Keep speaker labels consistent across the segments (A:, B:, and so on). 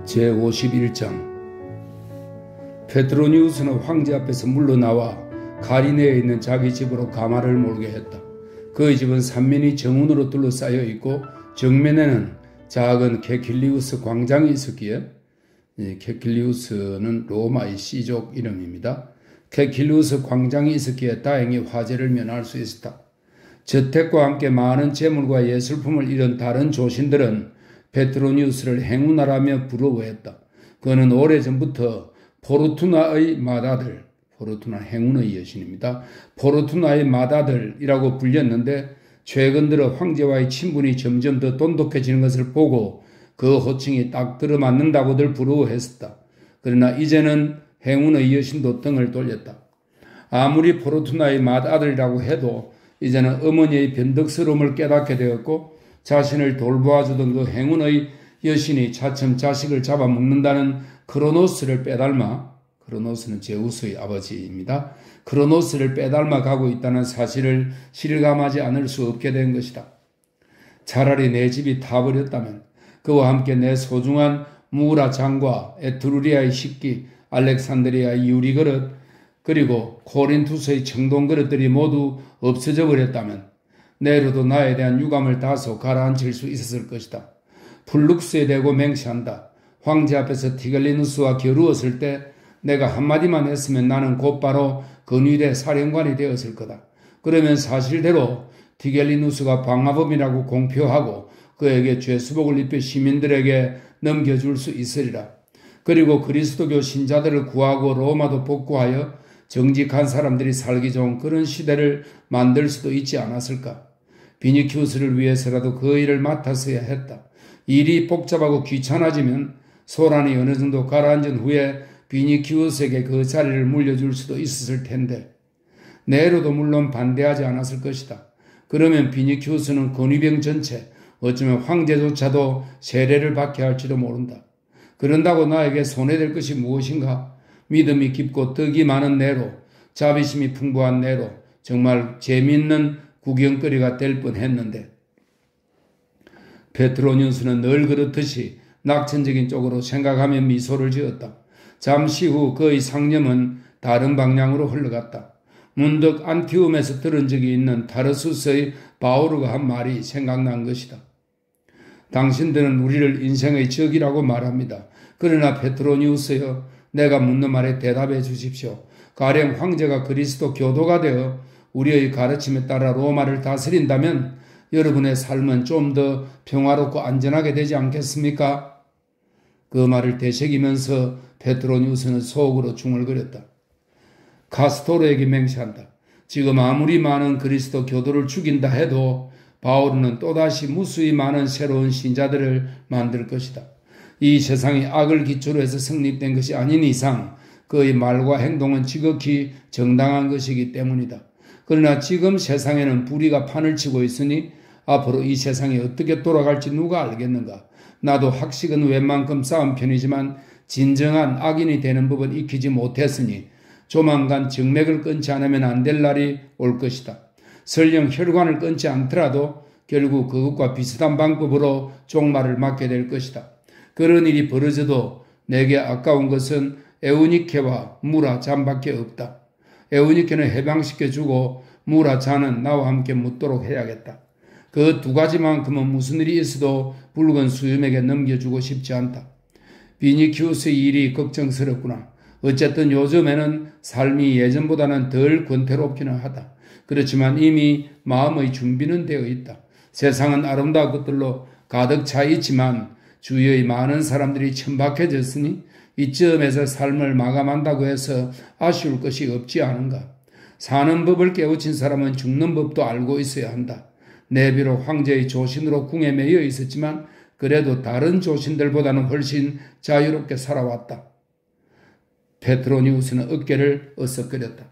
A: 제51장 페트로니우스는 황제 앞에서 물러나와 가리네에 있는 자기 집으로 가마를 몰게 했다. 그의 집은 삼면이 정운으로 둘러싸여 있고 정면에는 작은 케킬리우스 광장이 있었기에 케킬리우스는 로마의 씨족 이름입니다. 케킬리우스 광장이 있었기에 다행히 화재를 면할 수 있었다. 저택과 함께 많은 재물과 예술품을 잃은 다른 조신들은 페트로니우스를 행운하라며 부러워했다. 그는 오래전부터 포르투나의 맏아들, 포르투나 행운의 여신입니다. 포르투나의 맏아들이라고 불렸는데 최근 들어 황제와의 친분이 점점 더 돈독해지는 것을 보고 그 호칭이 딱 들어맞는다고들 부러워했었다. 그러나 이제는 행운의 여신도 등을 돌렸다. 아무리 포르투나의 맏아들이라고 해도 이제는 어머니의 변덕스러움을 깨닫게 되었고 자신을 돌보아주던 그 행운의 여신이 차츰 자식을 잡아먹는다는 크로노스를 빼닮아, 크로노스는 제우스의 아버지입니다. 크로노스를 빼닮아 가고 있다는 사실을 실감하지 않을 수 없게 된 것이다. 차라리 내 집이 타버렸다면 그와 함께 내 소중한 무라 장과 에트루리아의 식기, 알렉산드리아의 유리그릇, 그리고 코린투스의 청동그릇들이 모두 없어져 버렸다면 내로도 나에 대한 유감을 다소 가라앉힐 수 있었을 것이다. 플룩스에 대고 맹세한다. 황제 앞에서 티글리누스와 겨루었을 때 내가 한마디만 했으면 나는 곧바로 근위대 사령관이 되었을 거다. 그러면 사실대로 티글리누스가 방화범이라고 공표하고 그에게 죄수복을 입혀 시민들에게 넘겨줄 수 있으리라. 그리고 그리스도교 신자들을 구하고 로마도 복구하여 정직한 사람들이 살기 좋은 그런 시대를 만들 수도 있지 않았을까. 비니키우스를 위해서라도 그 일을 맡았어야 했다. 일이 복잡하고 귀찮아지면 소란이 어느 정도 가라앉은 후에 비니키우스에게 그 자리를 물려줄 수도 있었을 텐데 네로도 물론 반대하지 않았을 것이다. 그러면 비니키우스는 권위병 전체, 어쩌면 황제조차도 세례를 받게 할지도 모른다. 그런다고 나에게 손해될 것이 무엇인가? 믿음이 깊고 덕이 많은 네로, 자비심이 풍부한 네로, 정말 재미있는 구경거리가 될 뻔했는데 페트로니우스는 늘 그렇듯이 낙천적인 쪽으로 생각하며 미소를 지었다. 잠시 후 그의 상념은 다른 방향으로 흘러갔다. 문득 안티움에서 들은 적이 있는 타르수스의 바오르가 한 말이 생각난 것이다. 당신들은 우리를 인생의 적이라고 말합니다. 그러나 페트로니우스여, 내가 묻는 말에 대답해 주십시오. 가령 황제가 그리스도 교도가 되어 우리의 가르침에 따라 로마를 다스린다면 여러분의 삶은 좀 더 평화롭고 안전하게 되지 않겠습니까? 그 말을 되새기면서 페트로니우스는 속으로 중얼거렸다. 카스토르에게 맹세한다. 지금 아무리 많은 그리스도 교도를 죽인다 해도 바오르는 또다시 무수히 많은 새로운 신자들을 만들 것이다. 이 세상이 악을 기초로 해서 성립된 것이 아닌 이상 그의 말과 행동은 지극히 정당한 것이기 때문이다. 그러나 지금 세상에는 불의가 판을 치고 있으니 앞으로 이 세상이 어떻게 돌아갈지 누가 알겠는가. 나도 학식은 웬만큼 쌓은 편이지만 진정한 악인이 되는 법은 익히지 못했으니 조만간 정맥을 끊지 않으면 안 될 날이 올 것이다. 설령 혈관을 끊지 않더라도 결국 그것과 비슷한 방법으로 종말을 맞게 될 것이다. 그런 일이 벌어져도 내게 아까운 것은 에우니케와 무라 잔밖에 없다. 에우니케는 해방시켜주고 무라 잔은 나와 함께 묻도록 해야겠다. 그 두 가지만큼은 무슨 일이 있어도 붉은 수염에게 넘겨주고 싶지 않다. 비니키우스의 일이 걱정스럽구나. 어쨌든 요즘에는 삶이 예전보다는 덜 권태롭기는 하다. 그렇지만 이미 마음의 준비는 되어 있다. 세상은 아름다운 것들로 가득 차 있지만 주위의 많은 사람들이 천박해졌으니 이쯤에서 삶을 마감한다고 해서 아쉬울 것이 없지 않은가. 사는 법을 깨우친 사람은 죽는 법도 알고 있어야 한다. 내 비록 황제의 조신으로 궁에 매여 있었지만 그래도 다른 조신들보다는 훨씬 자유롭게 살아왔다. 페트로니우스는 어깨를 어석거렸다.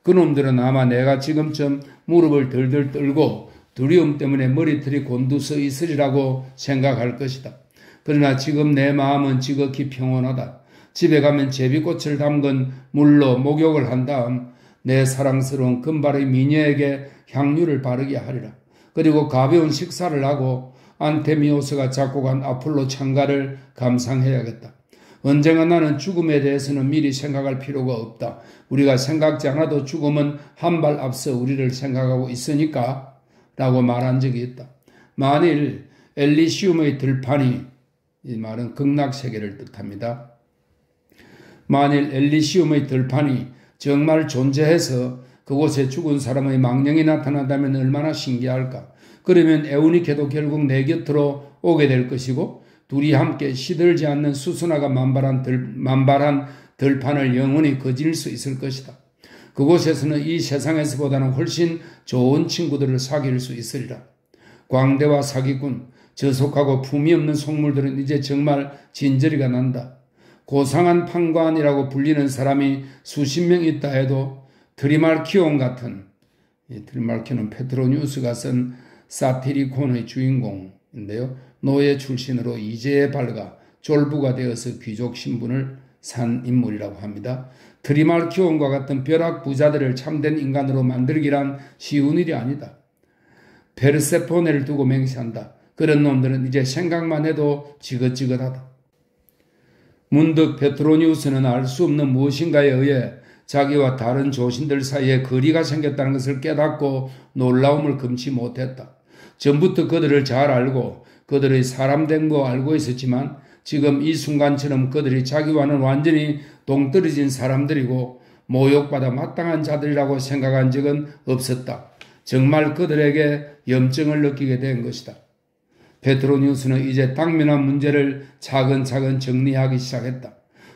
A: 그놈들은 아마 내가 지금쯤 무릎을 덜덜 떨고 두려움 때문에 머리털이 곤두서 있으리라고 생각할 것이다. 그러나 지금 내 마음은 지극히 평온하다. 집에 가면 제비꽃을 담근 물로 목욕을 한 다음 내 사랑스러운 금발의 미녀에게 향유를 바르게 하리라. 그리고 가벼운 식사를 하고 안테미오스가 작곡한 아폴로 찬가를 감상해야겠다. 언젠가 나는 죽음에 대해서는 미리 생각할 필요가 없다. 우리가 생각지 않아도 죽음은 한 발 앞서 우리를 생각하고 있으니까 라고 말한 적이 있다. 만일 엘리시움의 들판이, 이 말은 극락세계를 뜻합니다. 만일 엘리시움의 들판이 정말 존재해서 그곳에 죽은 사람의 망령이 나타난다면 얼마나 신기할까. 그러면 에우니케도 결국 내 곁으로 오게 될 것이고 둘이 함께 시들지 않는 수수나가 만발한 들판을 영원히 거질 수 있을 것이다. 그곳에서는 이 세상에서보다는 훨씬 좋은 친구들을 사귈 수 있으리라. 광대와 사기꾼, 저속하고 품이 없는 속물들은 이제 정말 진저리가 난다. 고상한 판관이라고 불리는 사람이 수십 명 있다 해도 트리마키온 같은, 트리마키온은 페트로니우스가 쓴 사티리콘의 주인공인데요. 노예 출신으로 이제에 발가 졸부가 되어서 귀족 신분을 산 인물이라고 합니다. 트리마키온과 같은 벼락 부자들을 참된 인간으로 만들기란 쉬운 일이 아니다. 페르세포네를 두고 맹세한다. 그런 놈들은 이제 생각만 해도 지긋지긋하다. 문득 페트로니우스는 알 수 없는 무엇인가에 의해 자기와 다른 조신들 사이에 거리가 생겼다는 것을 깨닫고 놀라움을 금치 못했다. 전부터 그들을 잘 알고 그들의 사람된 거 알고 있었지만 지금 이 순간처럼 그들이 자기와는 완전히 동떨어진 사람들이고 모욕받아 마땅한 자들이라고 생각한 적은 없었다. 정말 그들에게 염증을 느끼게 된 것이다. 페트로니우스는 이제 당면한 문제를 차근차근 정리하기 시작했다.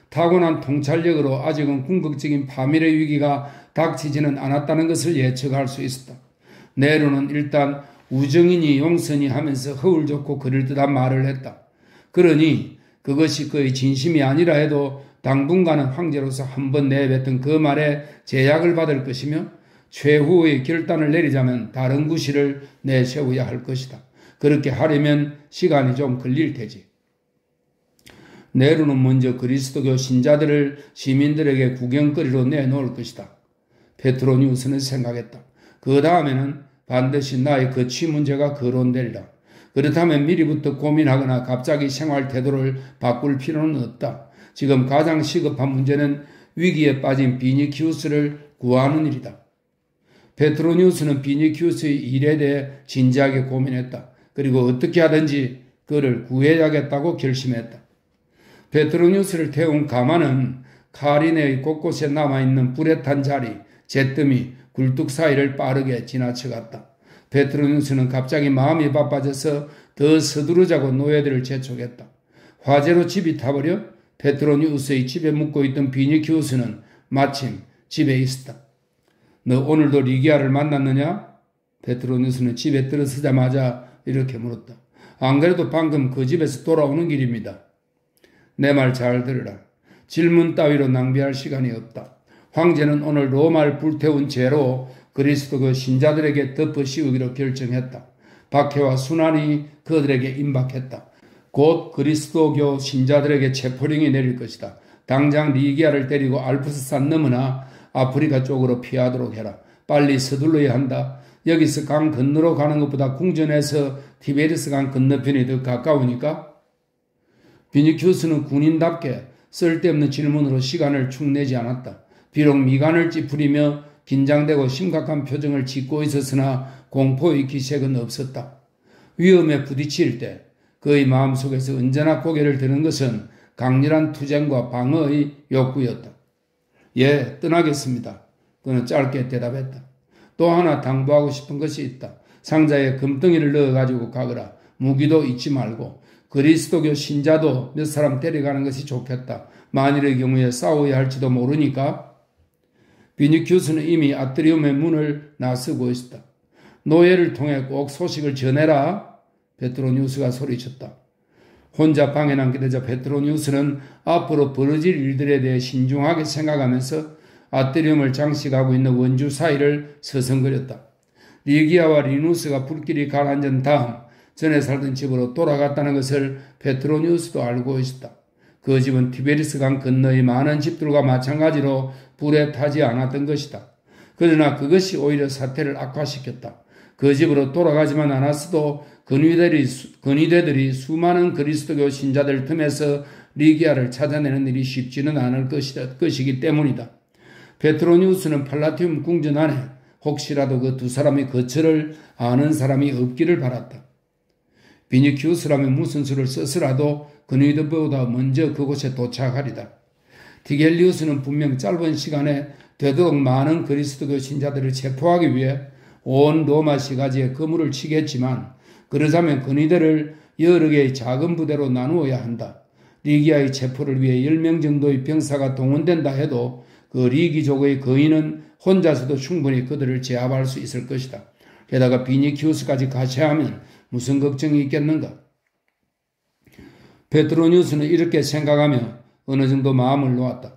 A: 타고난 통찰력으로 아직은 궁극적인 파멸의 위기가 닥치지는 않았다는 것을 예측할 수 있었다. 네로는 일단 우정이니 용서니 하면서 허울 좋고 그럴듯한 말을 했다. 그러니 그것이 그의 진심이 아니라 해도 당분간은 황제로서 한번 내뱉은 그 말에 제약을 받을 것이며 최후의 결단을 내리자면 다른 구실을 내세워야 할 것이다. 그렇게 하려면 시간이 좀 걸릴 테지. 네로는 먼저 그리스도교 신자들을 시민들에게 구경거리로 내놓을 것이다. 페트로니우스는 생각했다. 그 다음에는 반드시 나의 거취 문제가 거론되리라. 그렇다면 미리부터 고민하거나 갑자기 생활 태도를 바꿀 필요는 없다. 지금 가장 시급한 문제는 위기에 빠진 비니키우스를 구하는 일이다. 페트로니우스는 비니키우스의 일에 대해 진지하게 고민했다. 그리고 어떻게 하든지 그를 구해야겠다고 결심했다. 페트로니우스를 태운 가마는 카리네의 곳곳에 남아있는 불에 탄 자리, 잿더미, 굴뚝 사이를 빠르게 지나쳐갔다. 페트로니우스는 갑자기 마음이 바빠져서 더 서두르자고 노예들을 재촉했다. 화재로 집이 타버려 페트로니우스의 집에 묵고 있던 비니키우스는 마침 집에 있었다. 너 오늘도 리기아를 만났느냐? 페트로니우스는 집에 들어서자마자 이렇게 물었다. 안 그래도 방금 그 집에서 돌아오는 길입니다. 내 말 잘 들으라. 질문 따위로 낭비할 시간이 없다. 황제는 오늘 로마를 불태운 죄로 그리스도교 신자들에게 덮어씌우기로 결정했다. 박해와 순환이 그들에게 임박했다. 곧 그리스도교 신자들에게 체포령이 내릴 것이다. 당장 리기아를 데리고 알프스산 넘어나 아프리카 쪽으로 피하도록 해라. 빨리 서둘러야 한다. 여기서 강 건너로 가는 것보다 궁전에서 티베리스 강 건너편이 더 가까우니까. 비니키우스는 군인답게 쓸데없는 질문으로 시간을 축내지 않았다. 비록 미간을 찌푸리며 긴장되고 심각한 표정을 짓고 있었으나 공포의 기색은 없었다. 위험에 부딪힐 때 그의 마음속에서 언제나 고개를 드는 것은 강렬한 투쟁과 방어의 욕구였다. 예, 떠나겠습니다. 그는 짧게 대답했다. 또 하나 당부하고 싶은 것이 있다. 상자에 금덩이를 넣어가지고 가거라. 무기도 잊지 말고 그리스도교 신자도 몇 사람 데려가는 것이 좋겠다. 만일의 경우에 싸워야 할지도 모르니까. 비니키우스는 이미 아트리움의 문을 나서고 있었다. 노예를 통해 꼭 소식을 전해라. 페트로니우스가 소리쳤다. 혼자 방에 남게 되자 페트로니우스는 앞으로 벌어질 일들에 대해 신중하게 생각하면서 아트리움을 장식하고 있는 원주 사이를 서성거렸다. 리기아와 리누스가 불길이 가라앉은 다음 전에 살던 집으로 돌아갔다는 것을 페트로니우스도 알고 있었다. 그 집은 티베리스 강 건너의 많은 집들과 마찬가지로 불에 타지 않았던 것이다. 그러나 그것이 오히려 사태를 악화시켰다. 그 집으로 돌아가지만 않았어도 근위대들이 수많은 그리스도교 신자들 틈에서 리기아를 찾아내는 일이 쉽지는 않을 것이기 때문이다. 페트로니우스는 팔라티움 궁전 안에 혹시라도 그 두 사람의 거처를 아는 사람이 없기를 바랐다. 비니키우스라면 무슨 수를 써서라도 근위대보다 먼저 그곳에 도착하리다. 디겔리우스는 분명 짧은 시간에 되도록 많은 그리스도교 신자들을 체포하기 위해 온 로마 시가지에 그물을 치겠지만 그러자면 근위대를 여러 개의 작은 부대로 나누어야 한다. 리기아의 체포를 위해 10명 정도의 병사가 동원된다 해도 그 리기족의 거인은 혼자서도 충분히 그들을 제압할 수 있을 것이다. 게다가 비니키우스까지 같이 하면 무슨 걱정이 있겠는가? 페트로니우스는 이렇게 생각하며 어느 정도 마음을 놓았다.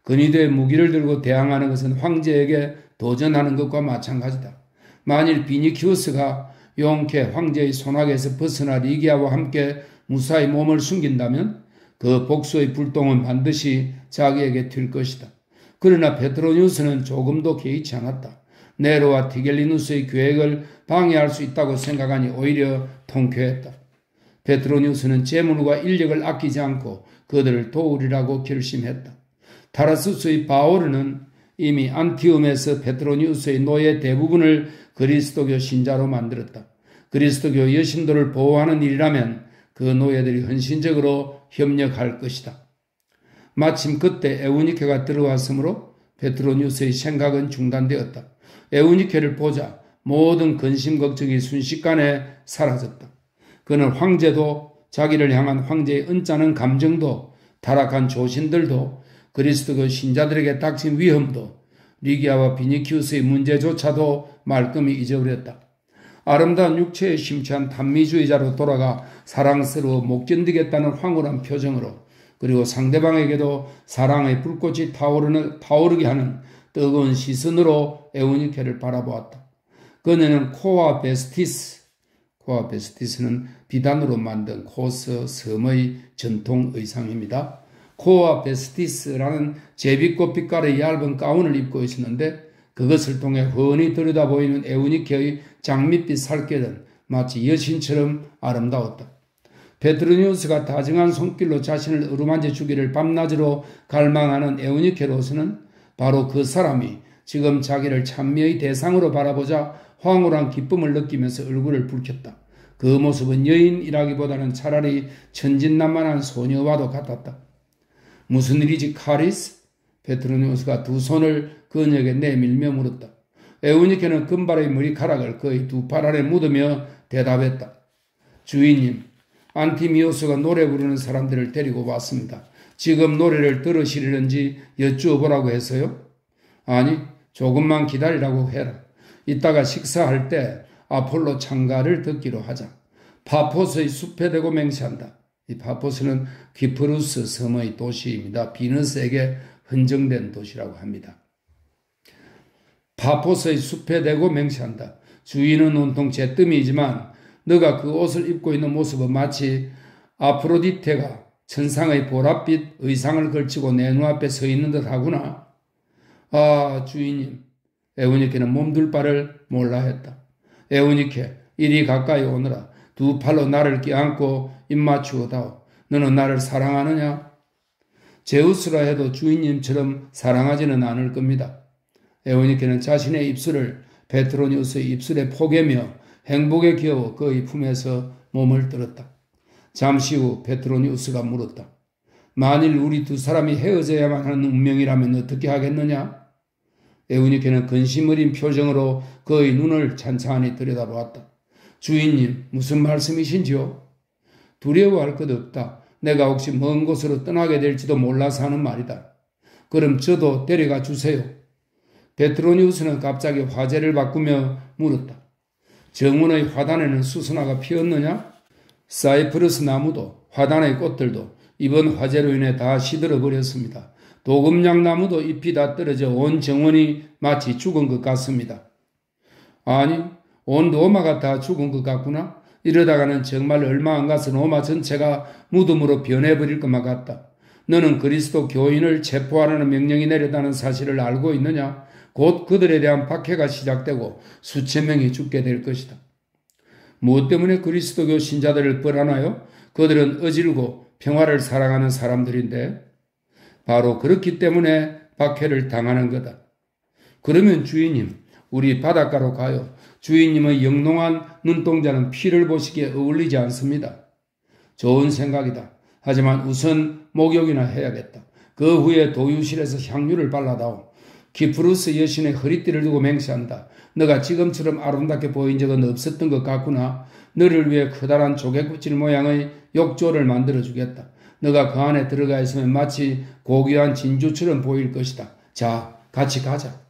A: 근위대의 무기를 들고 대항하는 것은 황제에게 도전하는 것과 마찬가지다. 만일 비니키우스가 용케 황제의 손아귀에서 벗어나 리기아와 함께 무사히 몸을 숨긴다면 그 복수의 불똥은 반드시 자기에게 튈 것이다. 그러나 페트로니우스는 조금도 개의치 않았다. 네로와 티겔리누스의 계획을 방해할 수 있다고 생각하니 오히려 통쾌했다. 페트로니우스는 재물과 인력을 아끼지 않고 그들을 도우리라고 결심했다. 타라수스의 바오르는 이미 안티움에서 페트로니우스의 노예 대부분을 그리스도교 신자로 만들었다. 그리스도교 여신도를 보호하는 일이라면 그 노예들이 헌신적으로 협력할 것이다. 마침 그때 에우니케가 들어왔으므로 페트로니우스의 생각은 중단되었다. 에우니케를 보자 모든 근심 걱정이 순식간에 사라졌다. 그는 황제도 자기를 향한 황제의 언짢은 감정도 타락한 조신들도 그리스도교 신자들에게 닥친 위험도 리기아와 비니키우스의 문제조차도 말끔히 잊어버렸다. 아름다운 육체에 심취한 단미주의자로 돌아가 사랑스러워 못 견디겠다는 황홀한 표정으로 그리고 상대방에게도 사랑의 불꽃이 타오르게 하는 뜨거운 시선으로 에우니케를 바라보았다. 그녀는 코아 베스티스는 비단으로 만든 코스 섬의 전통 의상입니다. 코아 베스티스라는 제비꽃 빛깔의 얇은 가운을 입고 있었는데 그것을 통해 훤히 들여다보이는 에우니케의 장밋빛 살결은 마치 여신처럼 아름다웠다. 페트로니우스가 다정한 손길로 자신을 어루만져 주기를 밤낮으로 갈망하는 에우니케로서는 바로 그 사람이 지금 자기를 찬미의 대상으로 바라보자 황홀한 기쁨을 느끼면서 얼굴을 붉혔다. 그 모습은 여인이라기보다는 차라리 천진난만한 소녀와도 같았다. 무슨 일이지 카리스? 페트로니우스가 두 손을 그녀에게 내밀며 물었다. 에우니케는 금발의 머리카락을 그의 두 팔 안에 묻으며 대답했다. 주인님, 안티미오스가 노래 부르는 사람들을 데리고 왔습니다. 지금 노래를 들으시려는지 여쭈어보라고 해서요? 아니, 조금만 기다리라고 해라. 이따가 식사할 때 아폴로 창가를 듣기로 하자. 파포스의 숲에 대고 맹세한다. 이 파포스는 키프루스 섬의 도시입니다. 비너스에게 헌정된 도시라고 합니다. 파포스의 숲에 대고 맹세한다. 주인은 온통 제 뜸이지만 너가 그 옷을 입고 있는 모습은 마치 아프로디테가 천상의 보랏빛 의상을 걸치고 내 눈앞에 서 있는 듯 하구나. 아, 주인님. 에우니케는 몸둘 바를 몰라 했다. 에우니케, 이리 가까이 오너라. 두 팔로 나를 껴안고 입맞추어다오. 너는 나를 사랑하느냐? 제우스라 해도 주인님처럼 사랑하지는 않을 겁니다. 에우니케는 자신의 입술을 페트로니우스의 입술에 포개며 행복에 겨워 그의 품에서 몸을 들었다. 잠시 후 페트로니우스가 물었다. 만일 우리 두 사람이 헤어져야만 하는 운명이라면 어떻게 하겠느냐? 에우니케는 근심 어린 표정으로 그의 눈을 찬찬히 들여다보았다. 주인님, 무슨 말씀이신지요? 두려워할 것 없다. 내가 혹시 먼 곳으로 떠나게 될지도 몰라서 하는 말이다. 그럼 저도 데려가 주세요. 페트로니우스는 갑자기 화제를 바꾸며 물었다. 정문의 화단에는 수선화가 피었느냐? 사이프러스 나무도 화단의 꽃들도 이번 화재로 인해 다 시들어 버렸습니다. 도금양 나무도 잎이 다 떨어져 온 정원이 마치 죽은 것 같습니다. 아니, 온 로마가 다 죽은 것 같구나. 이러다가는 정말 얼마 안 가서 로마 전체가 무덤으로 변해버릴 것만 같다. 너는 그리스도 교인을 체포하라는 명령이 내렸다는 사실을 알고 있느냐? 곧 그들에 대한 박해가 시작되고 수천 명이 죽게 될 것이다. 무엇 때문에 그리스도교 신자들을 벌하나요? 그들은 어질고 평화를 사랑하는 사람들인데 바로 그렇기 때문에 박해를 당하는 거다. 그러면 주인님, 우리 바닷가로 가요. 주인님의 영롱한 눈동자는 피를 보시기에 어울리지 않습니다. 좋은 생각이다. 하지만 우선 목욕이나 해야겠다. 그 후에 도유실에서 향유를 발라다오. 키프루스 여신의 허리띠를 두고 맹세한다. 너가 지금처럼 아름답게 보인 적은 없었던 것 같구나. 너를 위해 커다란 조개구칠 모양의 욕조를 만들어주겠다. 너가 그 안에 들어가 있으면 마치 고귀한 진주처럼 보일 것이다. 자, 같이 가자.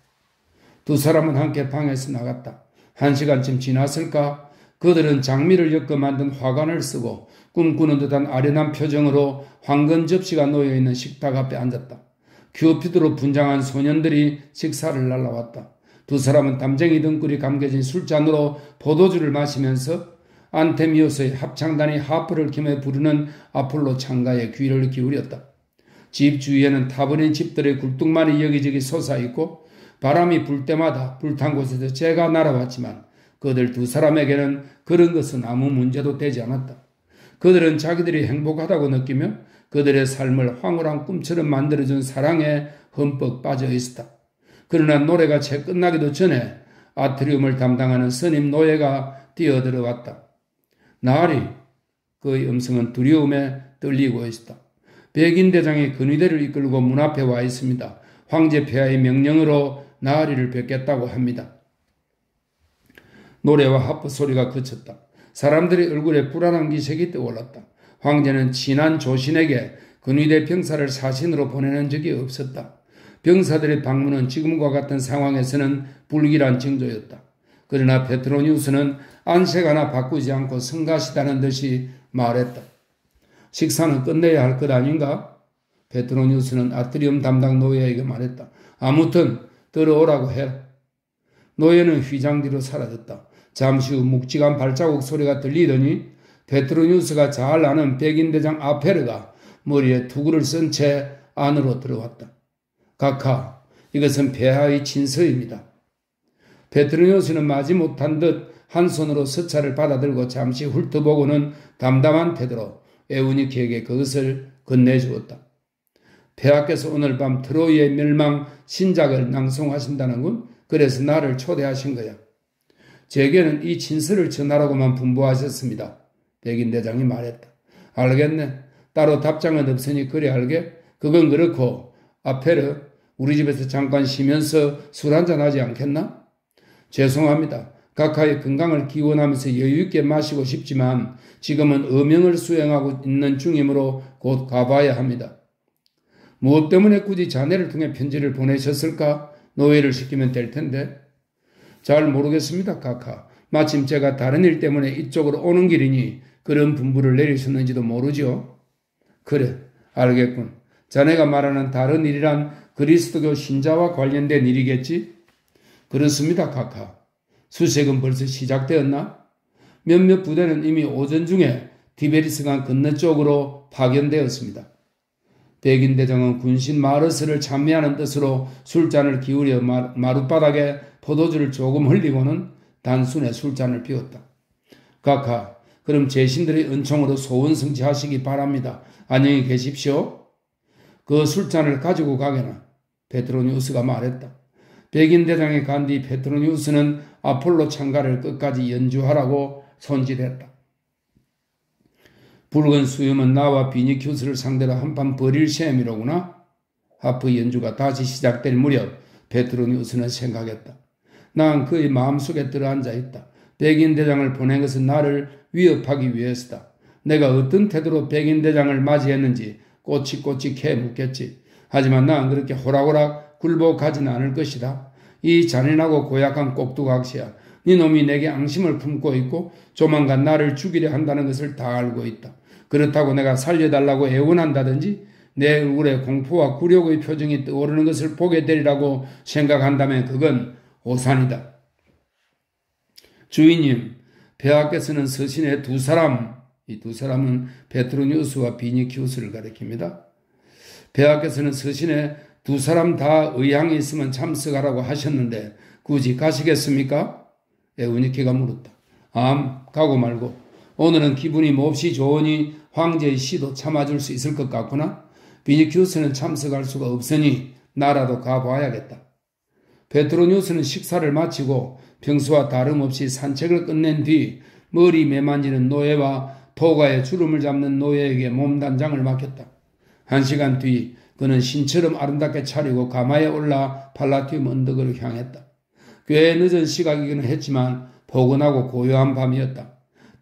A: 두 사람은 함께 방에서 나갔다. 1시간쯤 지났을까? 그들은 장미를 엮어 만든 화관을 쓰고 꿈꾸는 듯한 아련한 표정으로 황금 접시가 놓여있는 식탁 앞에 앉았다. 큐피드로 분장한 소년들이 식사를 날라왔다. 두 사람은 담쟁이 등불이 감겨진 술잔으로 포도주를 마시면서 안테미오스의 합창단이 하프를 키며 부르는 아폴로 창가에 귀를 기울였다. 집 주위에는 타버린 집들의 굴뚝만이 여기저기 솟아있고 바람이 불 때마다 불탄 곳에서 재가 날아왔지만 그들 두 사람에게는 그런 것은 아무 문제도 되지 않았다. 그들은 자기들이 행복하다고 느끼며 그들의 삶을 황홀한 꿈처럼 만들어준 사랑에 흠뻑 빠져 있었다. 그러나 노래가 채 끝나기도 전에 아트리움을 담당하는 스님 노예가 뛰어들어왔다. 나으리, 그의 음성은 두려움에 떨리고 있었다. 백인 대장이 근위대를 이끌고 문 앞에 와 있습니다. 황제 폐하의 명령으로 나으리를 뵙겠다고 합니다. 노래와 하프 소리가 그쳤다. 사람들의 얼굴에 불안한 기색이 떠올랐다. 황제는 친한 조신에게 근위대 병사를 사신으로 보내는 적이 없었다. 병사들의 방문은 지금과 같은 상황에서는 불길한 징조였다. 그러나 페트로니우스는 안색 하나 바꾸지 않고 성가시다는 듯이 말했다. 식사는 끝내야 할 것 아닌가? 페트로니우스는 아트리움 담당 노예에게 말했다. 아무튼 들어오라고 해라. 노예는 휘장 뒤로 사라졌다. 잠시 후 묵직한 발자국 소리가 들리더니 페트로니우스가 잘 아는 백인대장 아페르가 머리에 투구를 쓴 채 안으로 들어왔다. 각하, 이것은 폐하의 친서입니다. 페트로니우스는 마지못한 듯 한 손으로 서찰을 받아들고 잠시 훑어보고는 담담한 태도로 에우니키에게 그것을 건네주었다. 폐하께서 오늘 밤 트로이의 멸망 신작을 낭송하신다는군. 그래서 나를 초대하신 거야. 제게는 이 친서를 전하라고만 분부하셨습니다. 백인 대장이 말했다. 알겠네. 따로 답장은 없으니 그래 알게. 그건 그렇고 아페르, 우리 집에서 잠깐 쉬면서 술 한잔 하지 않겠나? 죄송합니다. 각하의 건강을 기원하면서 여유있게 마시고 싶지만 지금은 어명을 수행하고 있는 중이므로 곧 가봐야 합니다. 무엇 때문에 굳이 자네를 통해 편지를 보내셨을까? 노예를 시키면 될 텐데. 잘 모르겠습니다, 각하. 마침 제가 다른 일 때문에 이쪽으로 오는 길이니 그런 분부를 내리셨는지도 모르죠. 그래, 알겠군. 자네가 말하는 다른 일이란 그리스도교 신자와 관련된 일이겠지? 그렇습니다, 각하. 수색은 벌써 시작되었나? 몇몇 부대는 이미 오전 중에 티베리스강 건너쪽으로 파견되었습니다. 백인 대장은 군신 마르스를 참미하는 뜻으로 술잔을 기울여 마룻바닥에 포도주를 조금 흘리고는 단순에 술잔을 비웠다. 각하, 그럼 제 신들의 은총으로 소원 성취하시기 바랍니다. 안녕히 계십시오. 그 술잔을 가지고 가게나. 페트로니우스가 말했다. 백인 대장이 간 뒤 페트로니우스는 아폴로 창가를 끝까지 연주하라고 손질했다. 붉은 수염은 나와 비니큐스를 상대로 한판 벌일 셈이로구나. 하프 연주가 다시 시작될 무렵 페트로니우스는 생각했다. 난 그의 마음속에 들어앉아 있다. 백인 대장을 보낸 것은 나를 위협하기 위해서다. 내가 어떤 태도로 백인 대장을 맞이했는지 꼬치꼬치 캐 묻겠지. 하지만 난 그렇게 호락호락 굴복하지는 않을 것이다. 이 잔인하고 고약한 꼭두각시야. 네 놈이 내게 앙심을 품고 있고 조만간 나를 죽이려 한다는 것을 다 알고 있다. 그렇다고 내가 살려달라고 애원한다든지 내 얼굴에 공포와 굴욕의 표정이 떠오르는 것을 보게 되리라고 생각한다면 그건 오산이다. 주인님, 폐하께서는 서신에 두 사람, 이 두 사람은 페트로니우스와 비니키우스를 가리킵니다. 폐하께서는 서신에 두 사람 다 의향이 있으면 참석하라고 하셨는데 굳이 가시겠습니까? 에우니키가 물었다. 가고 말고. 오늘은 기분이 몹시 좋으니 황제의 시도 참아줄 수 있을 것 같구나. 비니키우스는 참석할 수가 없으니 나라도 가봐야겠다. 페트로니우스는 식사를 마치고 평소와 다름없이 산책을 끝낸 뒤 머리 매만지는 노예와 토가에 주름을 잡는 노예에게 몸단장을 맡겼다. 1시간 뒤 그는 신처럼 아름답게 차리고 가마에 올라 팔라티움 언덕으로 향했다. 꽤 늦은 시각이기는 했지만 포근하고 고요한 밤이었다.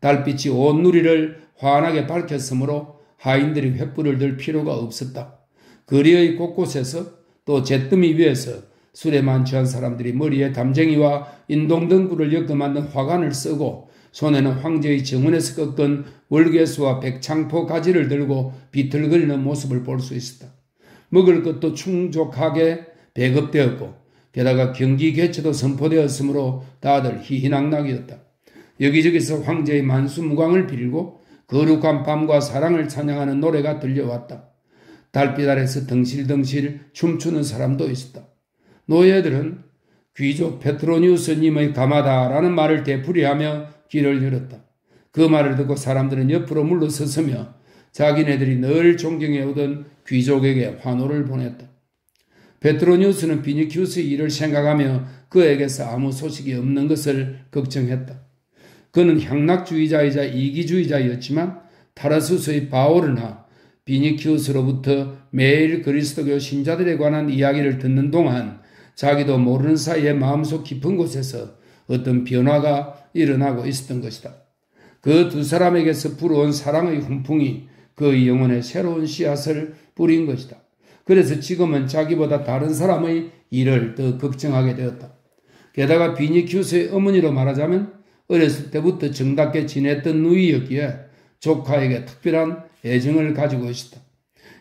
A: 달빛이 온 누리를 환하게 밝혔으므로 하인들이 횃불을 들 필요가 없었다. 거리의 곳곳에서 또 잿더미 위에서 술에 만취한 사람들이 머리에 담쟁이와 인동등불을 엮어 만든 화관을 쓰고 손에는 황제의 정원에서 꺾은 월계수와 백창포 가지를 들고 비틀거리는 모습을 볼 수 있었다. 먹을 것도 충족하게 배급되었고 게다가 경기 개최도 선포되었으므로 다들 희희낙낙이었다. 여기저기서 황제의 만수무강을 빌고 거룩한 밤과 사랑을 찬양하는 노래가 들려왔다. 달빛 아래서 덩실덩실 춤추는 사람도 있었다. 노예들은 귀족 페트로니우스님의 가마다라는 말을 되풀이하며 길을 열었다. 그 말을 듣고 사람들은 옆으로 물러섰으며 자기네들이 늘 존경해오던 귀족에게 환호를 보냈다. 페트로니우스는 비니키우스의 일을 생각하며 그에게서 아무 소식이 없는 것을 걱정했다. 그는 향락주의자이자 이기주의자였지만 타르수스의 바오르나 비니키우스로부터 매일 그리스도교 신자들에 관한 이야기를 듣는 동안 자기도 모르는 사이에 마음속 깊은 곳에서 어떤 변화가 일어나고 있었던 것이다. 그 두 사람에게서 불어온 사랑의 훈풍이 그의 영혼에 새로운 씨앗을 뿌린 것이다. 그래서 지금은 자기보다 다른 사람의 일을 더 걱정하게 되었다. 게다가 비니키우스의 어머니로 말하자면 어렸을 때부터 정답게 지냈던 누이였기에 조카에게 특별한 애정을 가지고 있었다.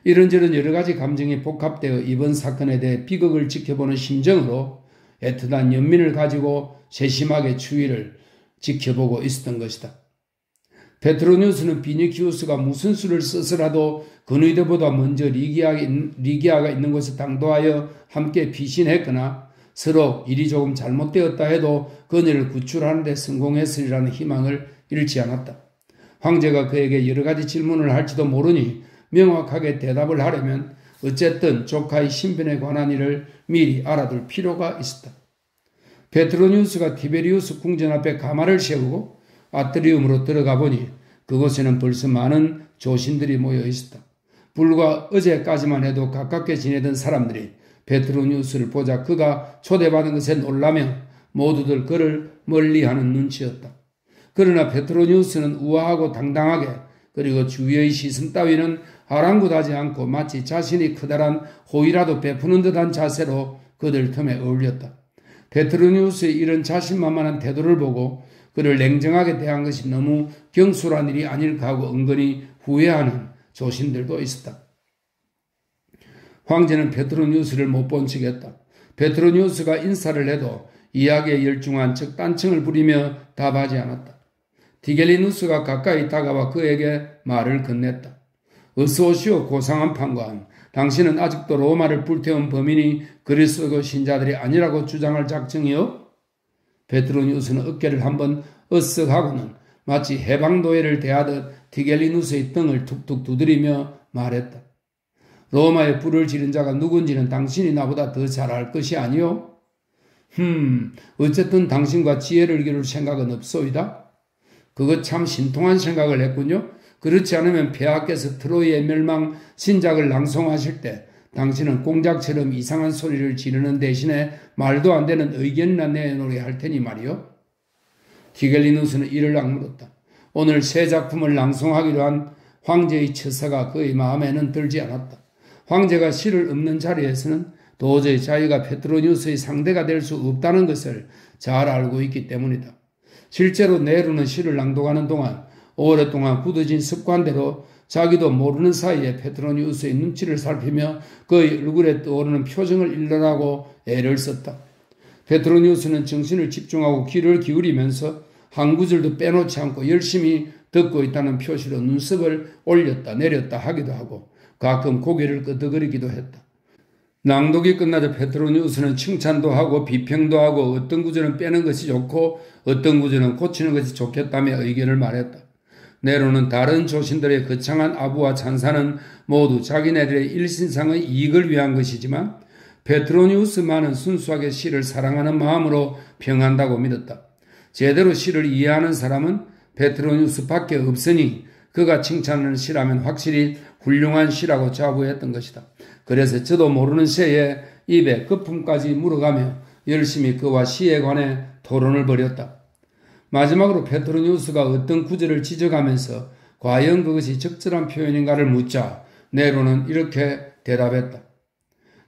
A: 이런저런 여러 가지 감정이 복합되어 이번 사건에 대해 비극을 지켜보는 심정으로 애틋한 연민을 가지고 세심하게 추이를 지켜보고 있었던 것이다. 페트로니우스는 비니키우스가 무슨 수를 써서라도 그누이들보다 먼저 리기아가 있는 곳에 당도하여 함께 피신했거나 서로 일이 조금 잘못되었다 해도 그녀를 구출하는 데 성공했으리라는 희망을 잃지 않았다. 황제가 그에게 여러 가지 질문을 할지도 모르니 명확하게 대답을 하려면 어쨌든 조카의 신변에 관한 일을 미리 알아둘 필요가 있었다. 페트로니우스가 티베리우스 궁전 앞에 가마를 세우고 아트리움으로 들어가 보니 그곳에는 벌써 많은 조신들이 모여 있었다. 불과 어제까지만 해도 가깝게 지내던 사람들이 페트로니우스를 보자 그가 초대받은 것에 놀라며 모두들 그를 멀리하는 눈치였다. 그러나 페트로니우스는 우아하고 당당하게 그리고 주위의 시선 따위는 아랑곳하지 않고 마치 자신이 커다란 호의라도 베푸는 듯한 자세로 그들 틈에 어울렸다. 페트로니우스의 이런 자신만만한 태도를 보고 그를 냉정하게 대한 것이 너무 경솔한 일이 아닐까 하고 은근히 후회하는 조신들도 있었다. 황제는 페트로니우스를 못 본 척했다. 페트로니우스가 인사를 해도 이야기에 열중한 척 딴청을 부리며 답하지 않았다. 디겔리누스가 가까이 다가와 그에게 말을 건넸다. 어서 오시오 고상한 판관. 당신은 아직도 로마를 불태운 범인이 그리스도 신자들이 아니라고 주장할 작정이요? 페트로니우스는 어깨를 한번 으쓱하고는 마치 해방노예를 대하듯 디겔리누스의 등을 툭툭 두드리며 말했다. 로마에 불을 지른 자가 누군지는 당신이 나보다 더 잘 알 것이 아니오? 어쨌든 당신과 지혜를 기를 생각은 없소이다. 그거 참 신통한 생각을 했군요. 그렇지 않으면 폐하께서 트로이의 멸망 신작을 낭송하실 때 당신은 공작처럼 이상한 소리를 지르는 대신에 말도 안 되는 의견이나 내놓으려 할 테니 말이요. 디겔리누스는 이를 악물었다. 오늘 새 작품을 낭송하기로 한 황제의 처사가 그의 마음에는 들지 않았다. 황제가 시를 읊는 자리에서는 도저히 자기가 페트로니우스의 상대가 될 수 없다는 것을 잘 알고 있기 때문이다. 실제로 네로는 시를 낭독하는 동안 오랫동안 굳어진 습관대로 자기도 모르는 사이에 페트로니우스의 눈치를 살피며 그의 얼굴에 떠오르는 표정을 읽으라고 애를 썼다. 페트로니우스는 정신을 집중하고 귀를 기울이면서 한 구절도 빼놓지 않고 열심히 듣고 있다는 표시로 눈썹을 올렸다 내렸다 하기도 하고 가끔 고개를 끄덕거리기도 했다. 낭독이 끝나자 페트로니우스는 칭찬도 하고 비평도 하고 어떤 구절은 빼는 것이 좋고 어떤 구절은 고치는 것이 좋겠다며 의견을 말했다. 네로는 다른 조신들의 거창한 아부와 찬사는 모두 자기네들의 일신상의 이익을 위한 것이지만 페트로니우스만은 순수하게 시를 사랑하는 마음으로 평한다고 믿었다. 제대로 시를 이해하는 사람은 페트로니우스밖에 없으니 그가 칭찬하는 시라면 확실히 훌륭한 시라고 자부했던 것이다. 그래서 저도 모르는 새에 입에 거품까지 물어가며 열심히 그와 시에 관해 토론을 벌였다. 마지막으로 페트로니우스가 어떤 구절을 지적하면서 과연 그것이 적절한 표현인가를 묻자 네로는 이렇게 대답했다.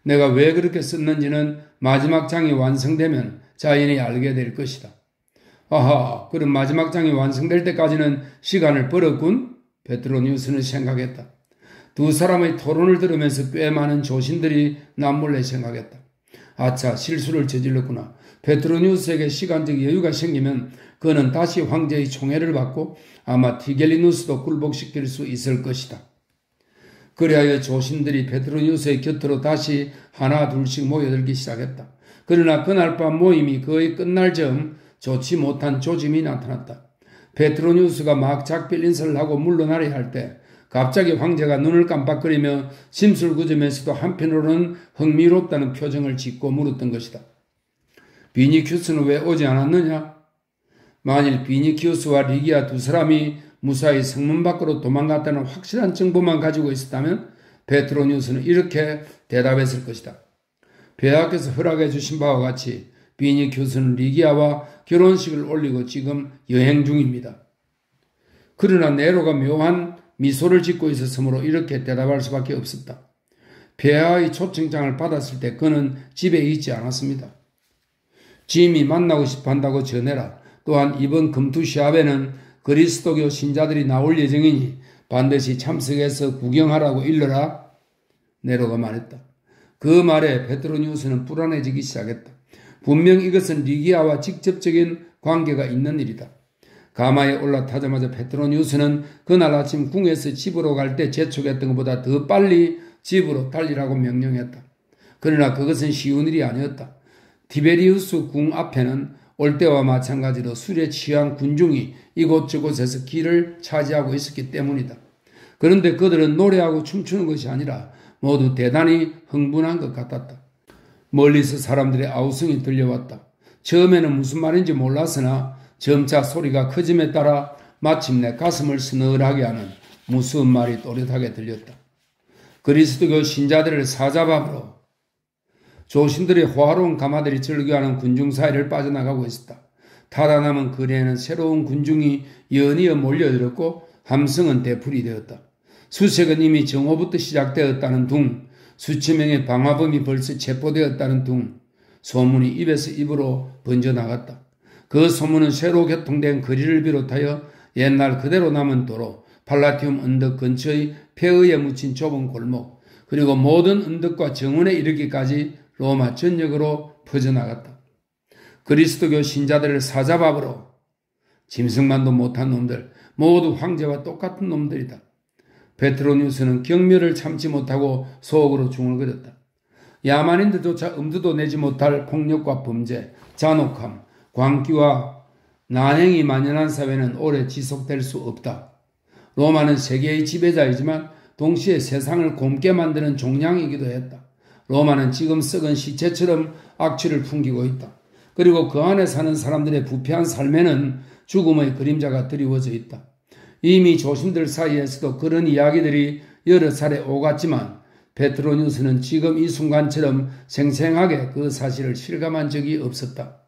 A: 내가 왜 그렇게 썼는지는 마지막 장이 완성되면 자연히 알게 될 것이다. 아하, 그럼 마지막 장이 완성될 때까지는 시간을 벌었군? 페트로니우스는 생각했다. 두 사람의 토론을 들으면서 꽤 많은 조신들이 남몰래 생각했다. 아차, 실수를 저질렀구나. 페트로니우스에게 시간적 여유가 생기면 그는 다시 황제의 총애를 받고 아마 티겔리누스도 굴복시킬 수 있을 것이다. 그리하여 조신들이 페트로니우스의 곁으로 다시 하나 둘씩 모여들기 시작했다. 그러나 그날 밤 모임이 거의 끝날 즈음 좋지 못한 조짐이 나타났다. 페트로니우스가 막 작별 인사를 하고 물러나려 할 때 갑자기 황제가 눈을 깜빡거리며 심술궂으면서도 한편으로는 흥미롭다는 표정을 짓고 물었던 것이다. 비니큐스는 왜 오지 않았느냐? 만일 비니큐스와 리기아 두 사람이 무사히 성문 밖으로 도망갔다는 확실한 정보만 가지고 있었다면 페트로니우스는 이렇게 대답했을 것이다. 폐하께서 허락해 주신 바와 같이 비니큐스는 리기아와 결혼식을 올리고 지금 여행 중입니다. 그러나 네로가 묘한 미소를 짓고 있었으므로 이렇게 대답할 수밖에 없었다. 폐하의 초청장을 받았을 때 그는 집에 있지 않았습니다. 짐이 만나고 싶어 한다고 전해라. 또한 이번 금투시합에는 그리스도교 신자들이 나올 예정이니 반드시 참석해서 구경하라고 일러라. 네로가 말했다. 그 말에 페트로니우스는 불안해지기 시작했다. 분명 이것은 리기아와 직접적인 관계가 있는 일이다. 가마에 올라타자마자 페트로니우스는 그날 아침 궁에서 집으로 갈 때 재촉했던 것보다 더 빨리 집으로 달리라고 명령했다. 그러나 그것은 쉬운 일이 아니었다. 티베리우스 궁 앞에는 올 때와 마찬가지로 술에 취한 군중이 이곳저곳에서 길을 차지하고 있었기 때문이다. 그런데 그들은 노래하고 춤추는 것이 아니라 모두 대단히 흥분한 것 같았다. 멀리서 사람들의 아우성이 들려왔다. 처음에는 무슨 말인지 몰랐으나 점차 소리가 커짐에 따라 마침내 가슴을 서늘하게 하는 무서운 말이 또렷하게 들렸다. 그리스도교 신자들을 사자밥으로 조신들의 호화로운 가마들이 절규하는 군중 사이를 빠져나가고 있었다. 달아남은 거리에는 새로운 군중이 연이어 몰려들었고 함성은 되풀이 되었다. 수색은 이미 정오부터 시작되었다는 둥, 수천 명의 방화범이 벌써 체포되었다는 둥, 소문이 입에서 입으로 번져나갔다. 그 소문은 새로 개통된 거리를 비롯하여 옛날 그대로 남은 도로, 팔라티움 언덕 근처의 폐허에 묻힌 좁은 골목, 그리고 모든 언덕과 정원에 이르기까지 로마 전역으로 퍼져나갔다. 그리스도교 신자들을 사자밥으로 짐승만도 못한 놈들, 모두 황제와 똑같은 놈들이다. 페트로니우스는 경멸을 참지 못하고 속으로 중얼거렸다. 야만인들조차 엄두도 내지 못할 폭력과 범죄, 잔혹함, 광기와 난행이 만연한 사회는 오래 지속될 수 없다. 로마는 세계의 지배자이지만 동시에 세상을 곰게 만드는 종량이기도 했다. 로마는 지금 썩은 시체처럼 악취를 풍기고 있다. 그리고 그 안에 사는 사람들의 부패한 삶에는 죽음의 그림자가 드리워져 있다. 이미 조신들 사이에서도 그런 이야기들이 여러 차례 오갔지만 페트로니우스는 지금 이 순간처럼 생생하게 그 사실을 실감한 적이 없었다.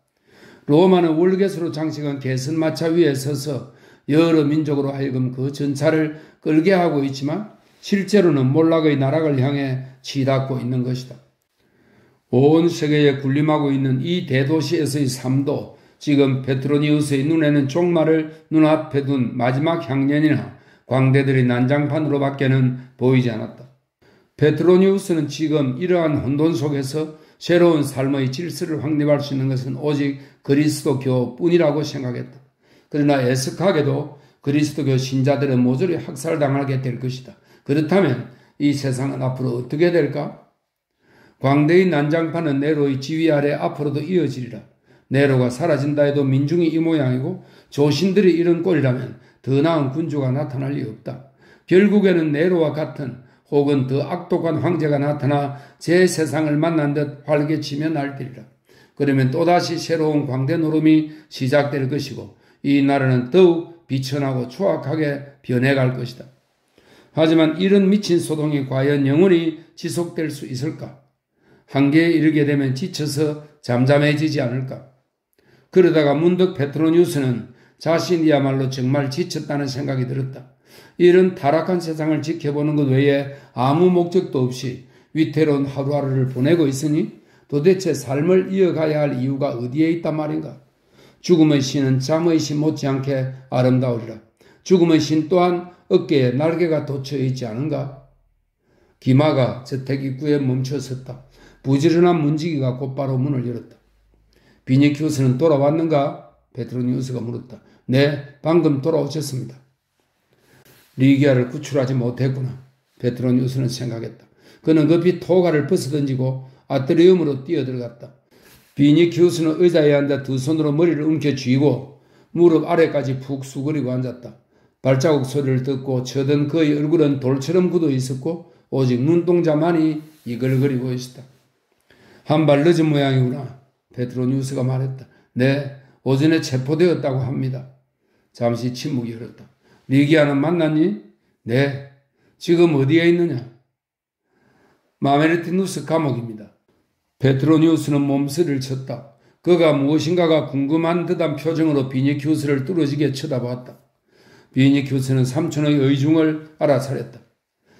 A: 로마는 월계수로 장식한 개선마차 위에 서서 여러 민족으로 하여금 그 전차를 끌게 하고 있지만 실제로는 몰락의 나락을 향해 치닫고 있는 것이다. 온 세계에 군림하고 있는 이 대도시에서의 삶도 지금 페트로니우스의 눈에는 종말을 눈앞에 둔 마지막 향년이나 광대들의 난장판으로밖에는 보이지 않았다. 페트로니우스는 지금 이러한 혼돈 속에서 새로운 삶의 질서를 확립할 수 있는 것은 오직 그리스도교뿐이라고 생각했다. 그러나 애석하게도 그리스도교 신자들은 모조리 학살당하게 될 것이다. 그렇다면 이 세상은 앞으로 어떻게 될까? 광대의 난장판은 네로의 지휘 아래 앞으로도 이어지리라. 네로가 사라진다 해도 민중이 이 모양이고 조신들이 이런 꼴이라면 더 나은 군주가 나타날 리 없다. 결국에는 네로와 같은 혹은 더 악독한 황제가 나타나 제 세상을 만난 듯 활개치며 날뛰리라. 그러면 또다시 새로운 광대 노름이 시작될 것이고 이 나라는 더욱 비천하고 추악하게 변해갈 것이다. 하지만 이런 미친 소동이 과연 영원히 지속될 수 있을까? 한계에 이르게 되면 지쳐서 잠잠해지지 않을까? 그러다가 문득 페트로니우스는 자신이야말로 정말 지쳤다는 생각이 들었다. 이런 타락한 세상을 지켜보는 것 외에 아무 목적도 없이 위태로운 하루하루를 보내고 있으니 도대체 삶을 이어가야 할 이유가 어디에 있단 말인가? 죽음의 신은 잠의 신 못지않게 아름다우리라. 죽음의 신 또한 어깨에 날개가 돋쳐 있지 않은가? 기마가 저택 입구에 멈춰 섰다. 부지런한 문지기가 곧바로 문을 열었다. 비니키우스는 돌아왔는가? 페트로니우스가 물었다. 네, 방금 돌아오셨습니다. 리기아를 구출하지 못했구나. 페트로니우스는 생각했다. 그는 급히 토가를 벗어던지고 아트리움으로 뛰어들어갔다. 비니키우스는 의자에 앉아 두 손으로 머리를 움켜쥐고 무릎 아래까지 푹 수그리고 앉았다. 발자국 소리를 듣고 쳐든 그의 얼굴은 돌처럼 굳어 있었고 오직 눈동자만이 이글거리고 있었다. 한 발 늦은 모양이구나. 페트로니우스가 말했다. 네, 오전에 체포되었다고 합니다. 잠시 침묵이 흘렀다. 리기아는 만났니? 네. 지금 어디에 있느냐? 마메르티누스 감옥입니다. 페트로니우스는 몸서리를 쳤다. 그가 무엇인가가 궁금한 듯한 표정으로 비니키우스를 뚫어지게 쳐다보았다. 비니키우스는 삼촌의 의중을 알아차렸다.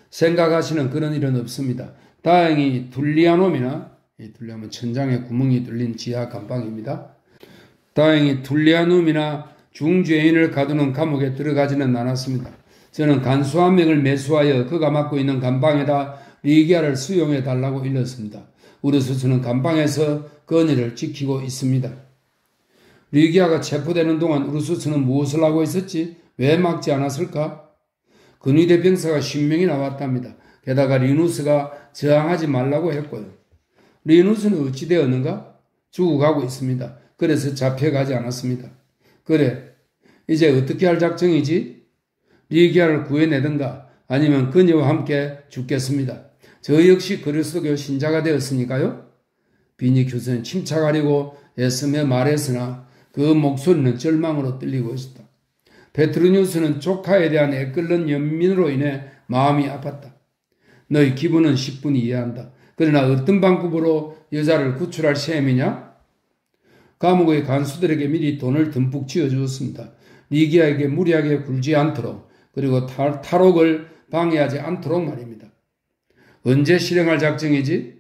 A: 생각하시는 그런 일은 없습니다. 다행히 둘리아놈이나, 둘리아면 천장에 구멍이 뚫린 지하 감방입니다. 다행히 둘리아눔이나 중죄인을 가두는 감옥에 들어가지는 않았습니다. 저는 간수 한 명을 매수하여 그가 맡고 있는 감방에다 리기아를 수용해 달라고 일렀습니다. 우르수스는 감방에서 건의를 지키고 있습니다. 리기아가 체포되는 동안 우르수스는 무엇을 하고 있었지? 왜 막지 않았을까? 근위대 병사가 10명이 나왔답니다. 게다가 리누스가 저항하지 말라고 했고요. 리누스는 어찌 되었는가? 죽어가고 있습니다. 그래서 잡혀가지 않았습니다. 그래, 이제 어떻게 할 작정이지? 리기아를 구해내든가 아니면 그녀와 함께 죽겠습니다. 저 역시 그리스도교 신자가 되었으니까요. 비니큐스는 침착하려고 애쓰며 말했으나 그 목소리는 절망으로 떨리고 있었다. 페트로니우스는 조카에 대한 애끓는 연민으로 인해 마음이 아팠다. 너희 기분은 10분이 이해한다. 그러나 어떤 방법으로 여자를 구출할 셈이냐? 감옥의 간수들에게 미리 돈을 듬뿍 쥐어주었습니다. 리기아에게 무리하게 굴지 않도록 그리고 탈옥을 방해하지 않도록 말입니다. 언제 실행할 작정이지?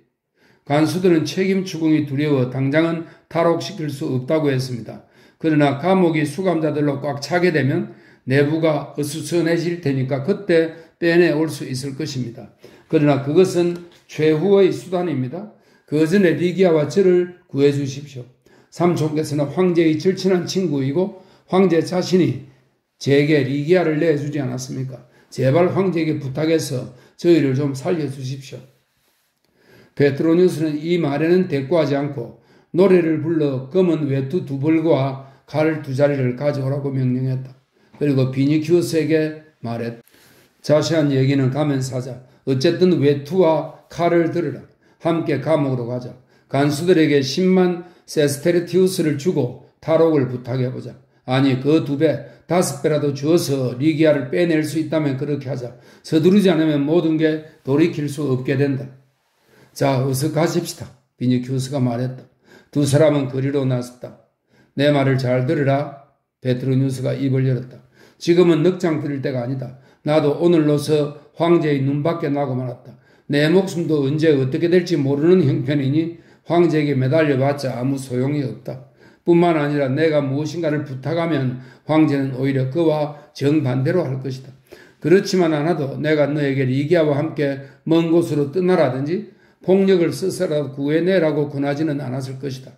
A: 간수들은 책임 추궁이 두려워 당장은 탈옥시킬 수 없다고 했습니다. 그러나 감옥이 수감자들로 꽉 차게 되면 내부가 어수선해질 테니까 그때 빼내올 수 있을 것입니다. 그러나 그것은 최후의 수단입니다. 그 전에 리기아와 저를 구해주십시오. 삼촌께서는 황제의 절친한 친구이고 황제 자신이 제게 리기아를 내주지 않았습니까? 제발 황제에게 부탁해서 저희를 좀 살려주십시오. 페트로니우스는 이 말에는 대꾸하지 않고 노래를 불러 검은 외투 2벌과 칼 2자리를 가져오라고 명령했다. 그리고 비니키우스에게 말했다. 자세한 얘기는 가면 사자. 어쨌든 외투와 칼을 들으라. 함께 감옥으로 가자. 간수들에게 10만 세스테르티우스를 주고 탈옥을 부탁해보자. 아니 그 2배, 5배라도 주어서 리기아를 빼낼 수 있다면 그렇게 하자. 서두르지 않으면 모든 게 돌이킬 수 없게 된다. 자, 어서 가십시다. 비니키우스가 말했다. 두 사람은 거리로 나섰다. 내 말을 잘 들으라. 페트로니우스가 입을 열었다. 지금은 넉장 부릴 때가 아니다. 나도 오늘로서 황제의 눈밖에 나고 말았다. 내 목숨도 언제 어떻게 될지 모르는 형편이니 황제에게 매달려봤자 아무 소용이 없다. 뿐만 아니라 내가 무엇인가를 부탁하면 황제는 오히려 그와 정반대로 할 것이다. 그렇지만 않아도 내가 너에게 리기아와 함께 먼 곳으로 떠나라든지 폭력을 써서라도 구해내라고 권하지는 않았을 것이다.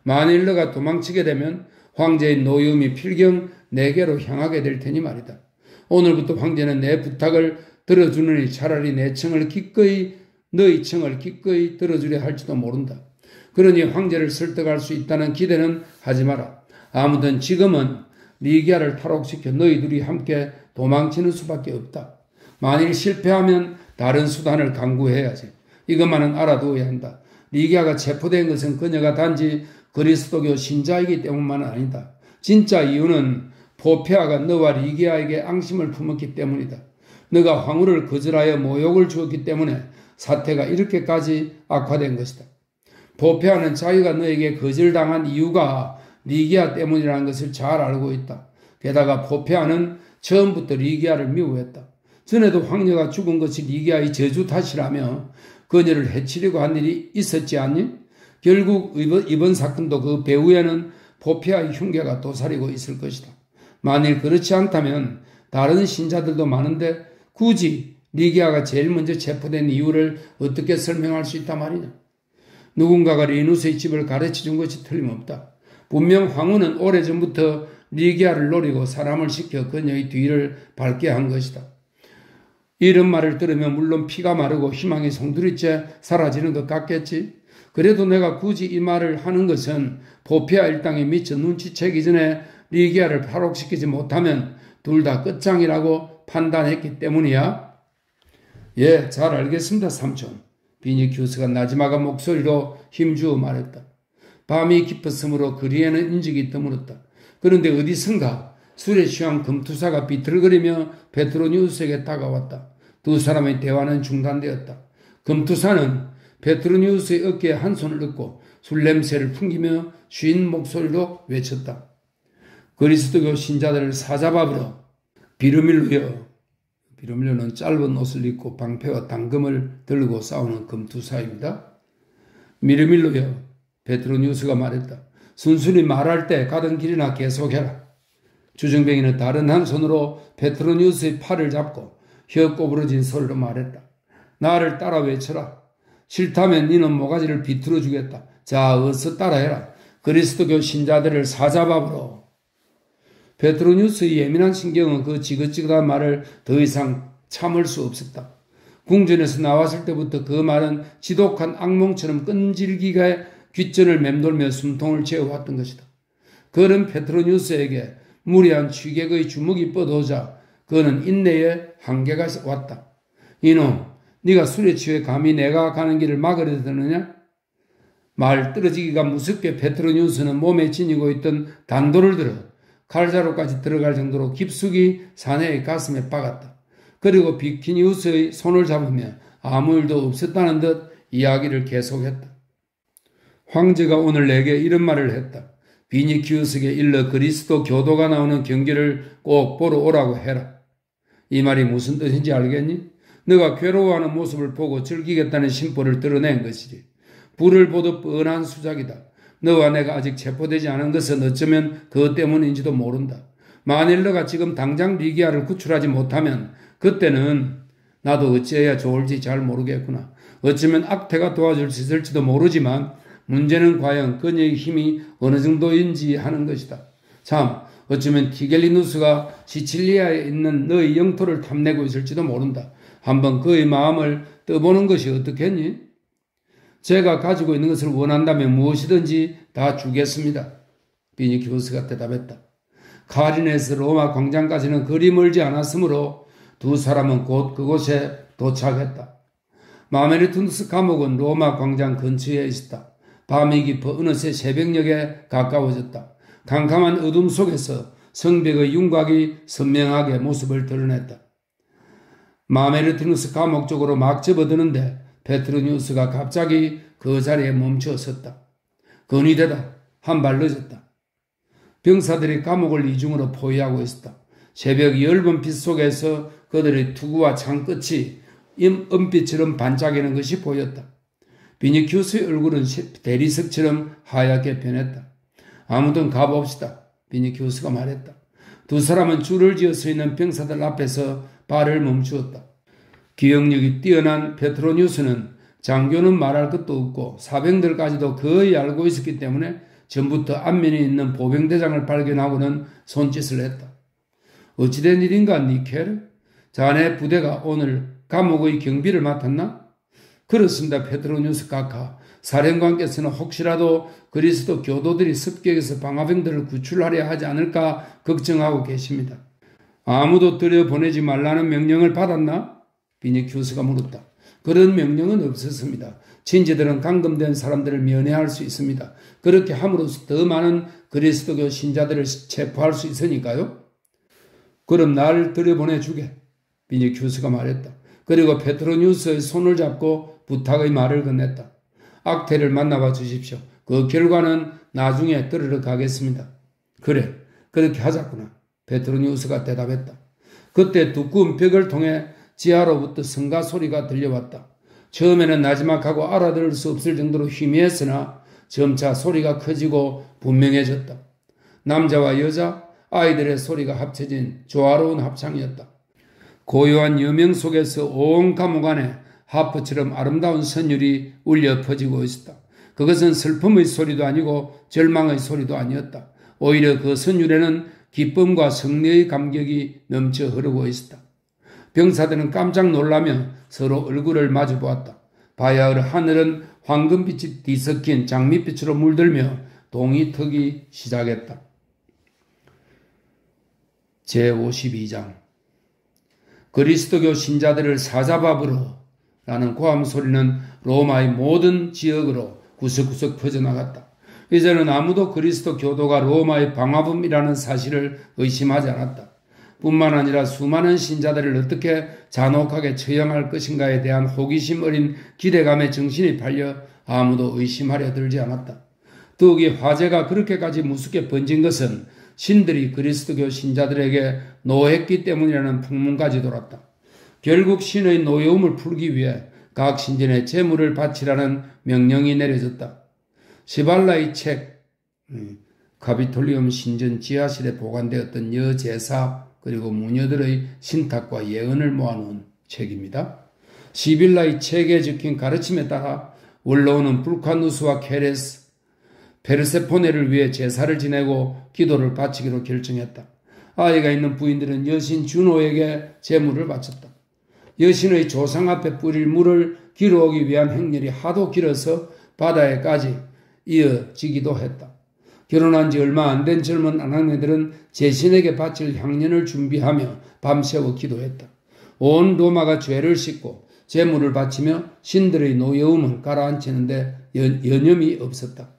A: 만일 너가 도망치게 되면 황제의 노여움이 필경 내게로 향하게 될 테니 말이다. 오늘부터 황제는 내 부탁을 들어주느니 차라리 내 청을 기꺼이 너희 청을 기꺼이 들어주려 할지도 모른다. 그러니 황제를 설득할 수 있다는 기대는 하지 마라. 아무튼 지금은 리기아를 탈옥시켜 너희 둘이 함께 도망치는 수밖에 없다. 만일 실패하면 다른 수단을 강구해야지. 이것만은 알아두어야 한다. 리기아가 체포된 것은 그녀가 단지 그리스도교 신자이기 때문만은 아니다. 진짜 이유는 포페아가 너와 리기아에게 앙심을 품었기 때문이다. 너가 황후를 거절하여 모욕을 주었기 때문에 사태가 이렇게까지 악화된 것이다. 포페아는 자기가 너에게 거절당한 이유가 리기아 때문이라는 것을 잘 알고 있다. 게다가 포페아는 처음부터 리기아를 미워했다. 전에도 황녀가 죽은 것이 리기아의 저주 탓이라며 그녀를 해치려고 한 일이 있었지 않니? 결국 이번 사건도 그 배후에는 포페아의 흉계가 도사리고 있을 것이다. 만일 그렇지 않다면 다른 신자들도 많은데 굳이 리기아가 제일 먼저 체포된 이유를 어떻게 설명할 수 있단 말이냐? 누군가가 리누스의 집을 가르쳐준 것이 틀림없다. 분명 황후는 오래전부터 리기아를 노리고 사람을 시켜 그녀의 뒤를 밟게 한 것이다. 이런 말을 들으면 물론 피가 마르고 희망이 송두리째 사라지는 것 같겠지. 그래도 내가 굳이 이 말을 하는 것은 포페아 일당에 미쳐 눈치채기 전에 리기아를 탈옥시키지 못하면 둘 다 끝장이라고 판단했기 때문이야. 예, 잘 알겠습니다, 삼촌. 비니큐스가 나지막한 목소리로 힘주어 말했다. 밤이 깊었으므로 거리에는 인적이 드물었다. 그런데 어디선가 술에 취한 금투사가 비틀거리며 베트로니우스에게 다가왔다. 두 사람의 대화는 중단되었다. 금투사는 베트로니우스의 어깨에 한 손을 얹고 술 냄새를 풍기며 쉰 목소리로 외쳤다. 그리스도교 신자들을 사자밥으로 비르밀로여. 비르밀로는 짧은 옷을 입고 방패와 당금을 들고 싸우는 금투사입니다. 미르밀로여. 베트로니우스가 말했다. 순순히 말할 때 가던 길이나 계속해라. 주정뱅이는 다른 한 손으로 베트로니우스의 팔을 잡고 혀 꼬부러진 소리로 말했다. 나를 따라 외쳐라. 싫다면 너는 모가지를 비틀어 주겠다. 자, 어서 따라해라. 그리스도교 신자들을 사자밥으로. 베트로니우스의 예민한 신경은 그 지긋지긋한 말을 더 이상 참을 수 없었다. 궁전에서 나왔을 때부터 그 말은 지독한 악몽처럼 끈질기게 귓전을 맴돌며 숨통을 채워왔던 것이다. 그런 베트로니우스에게 무리한 취객의 주먹이 뻗어오자 그는 인내의 한계가 왔다. 이놈, 네가 술에 취해 감히 내가 가는 길을 막으려 드느냐? 말 떨어지기가 무섭게 베트로니우스는 몸에 지니고 있던 단도를 들어 칼자루까지 들어갈 정도로 깊숙이 사내의 가슴에 박았다. 그리고 비키니우스의 손을 잡으며 아무 일도 없었다는 듯 이야기를 계속했다. 황제가 오늘 내게 이런 말을 했다. 비니키우스에게 일러 그리스도 교도가 나오는 경기를 꼭 보러 오라고 해라. 이 말이 무슨 뜻인지 알겠니? 너가 괴로워하는 모습을 보고 즐기겠다는 심보를 드러낸 것이지. 불을 보듯 뻔한 수작이다. 너와 내가 아직 체포되지 않은 것은 어쩌면 그것 때문인지도 모른다. 만일 너가 지금 당장 리기아를 구출하지 못하면 그때는 나도 어찌해야 좋을지 잘 모르겠구나. 어쩌면 악태가 도와줄 수 있을지도 모르지만 문제는 과연 그녀의 힘이 어느 정도인지 하는 것이다. 참, 어쩌면 티겔리누스가 시칠리아에 있는 너의 영토를 탐내고 있을지도 모른다. 한번 그의 마음을 떠보는 것이 어떻겠니? 제가 가지고 있는 것을 원한다면 무엇이든지 다 주겠습니다. 비니키우스가 대답했다. 카린에서 로마 광장까지는 그리 멀지 않았으므로 두 사람은 곧 그곳에 도착했다. 마메리투스 감옥은 로마 광장 근처에 있었다. 밤이 깊어 어느새 새벽녘에 가까워졌다. 캄캄한 어둠 속에서 성벽의 윤곽이 선명하게 모습을 드러냈다. 마메르티누스 감옥 쪽으로 막 접어드는데 베트로니우스가 갑자기 그 자리에 멈춰 섰다. 건의되다. 한 발 늦었다. 병사들이 감옥을 이중으로 포위하고 있었다. 새벽 엷은 빛 속에서 그들의 투구와 창끝이 은빛처럼 반짝이는 것이 보였다. 비니키우스의 얼굴은 대리석처럼 하얗게 변했다. 아무튼 가봅시다. 비니키우스가 말했다. 두 사람은 줄을 지어 서 있는 병사들 앞에서 발을 멈추었다. 기억력이 뛰어난 베트로니우스는 장교는 말할 것도 없고 사병들까지도 거의 알고 있었기 때문에 전부터 안면에 있는 보병대장을 발견하고는 손짓을 했다. 어찌된 일인가, 니켈? 자네 부대가 오늘 감옥의 경비를 맡았나? 그렇습니다. 페트로니우스 각하. 사령관께서는 혹시라도 그리스도 교도들이 습격해서 방화병들을 구출하려 하지 않을까 걱정하고 계십니다. 아무도 들여보내지 말라는 명령을 받았나? 비니큐스가 물었다. 그런 명령은 없었습니다. 친지들은 감금된 사람들을 면회할 수 있습니다. 그렇게 함으로써 더 많은 그리스도교 신자들을 체포할 수 있으니까요. 그럼 날 들여보내주게. 비니큐스가 말했다. 그리고 페트로니우스의 손을 잡고 부탁의 말을 건넸다. 악태를 만나봐 주십시오. 그 결과는 나중에 들으러 가겠습니다. 그래, 그렇게 하자꾸나. 페트로니우스가 대답했다. 그때 두꺼운 벽을 통해 지하로부터 성가 소리가 들려왔다. 처음에는 나지막하고 알아들을 수 없을 정도로 희미했으나 점차 소리가 커지고 분명해졌다. 남자와 여자, 아이들의 소리가 합쳐진 조화로운 합창이었다. 고요한 여명 속에서 온 감옥 안에 하프처럼 아름다운 선율이 울려 퍼지고 있었다. 그것은 슬픔의 소리도 아니고 절망의 소리도 아니었다. 오히려 그 선율에는 기쁨과 승리의 감격이 넘쳐 흐르고 있었다. 병사들은 깜짝 놀라며 서로 얼굴을 마주 보았다. 바야흐로 하늘은 황금빛이 뒤섞인 장밋빛으로 물들며 동이 트기 시작했다. 제52장 그리스도교 신자들을 사자밥으로 라는 고함 소리는 로마의 모든 지역으로 구석구석 퍼져나갔다. 이제는 아무도 그리스도 교도가 로마의 방화범이라는 사실을 의심하지 않았다. 뿐만 아니라 수많은 신자들을 어떻게 잔혹하게 처형할 것인가에 대한 호기심 어린 기대감에 정신이 팔려 아무도 의심하려 들지 않았다. 더욱이 화재가 그렇게까지 무섭게 번진 것은 신들이 그리스도교 신자들에게 노했기 때문이라는 풍문까지 돌았다. 결국 신의 노여움을 풀기 위해 각 신전에 제물을 바치라는 명령이 내려졌다. 시발라의 책, 카피톨리움 신전 지하실에 보관되었던 여제사 그리고 무녀들의 신탁과 예언을 모아놓은 책입니다. 시빌라의 책에 적힌 가르침에 따라 원로는 불카누스와 케레스, 페르세포네를 위해 제사를 지내고 기도를 바치기로 결정했다. 아이가 있는 부인들은 여신 주노에게 제물을 바쳤다. 여신의 조상 앞에 뿌릴 물을 길어오기 위한 행렬이 하도 길어서 바다에까지 이어지기도 했다. 결혼한 지 얼마 안 된 젊은 아낙네들은 제신에게 바칠 향년을 준비하며 밤새워 기도했다. 온 로마가 죄를 씻고 제물을 바치며 신들의 노여움을 가라앉히는데 여념이 없었다.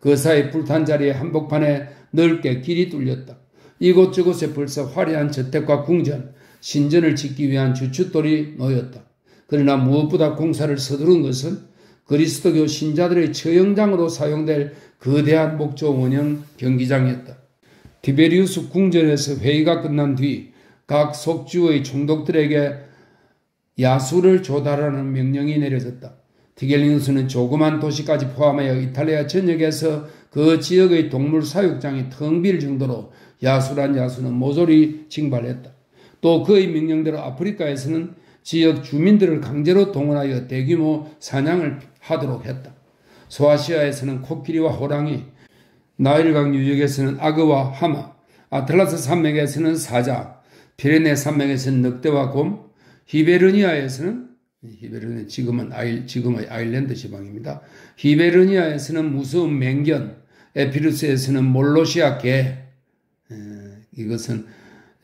A: 그 사이 불탄 자리의 한복판에 넓게 길이 뚫렸다. 이곳저곳에 벌써 화려한 저택과 궁전, 신전을 짓기 위한 주춧돌이 놓였다. 그러나 무엇보다 공사를 서두른 것은 그리스도교 신자들의 처형장으로 사용될 거대한 목조 원형 경기장이었다. 티베리우스 궁전에서 회의가 끝난 뒤 각 속주의 총독들에게 야수를 조달하는 명령이 내려졌다. 티겔리누스는 조그만 도시까지 포함하여 이탈리아 전역에서 그 지역의 동물 사육장이 텅 빌 정도로 야수란 야수는 모조리 징발했다. 또 그의 명령대로 아프리카에서는 지역 주민들을 강제로 동원하여 대규모 사냥을 하도록 했다. 소아시아에서는 코끼리와 호랑이, 나일강 유역에서는 악어와 하마, 아틀라스 산맥에서는 사자, 피레네 산맥에서는 늑대와 곰, 히베르니아에서는 지금의 아일랜드 지방입니다. 히베르니아에서는 무서운 맹견, 에피루스에서는 몰로시아 개, 이것은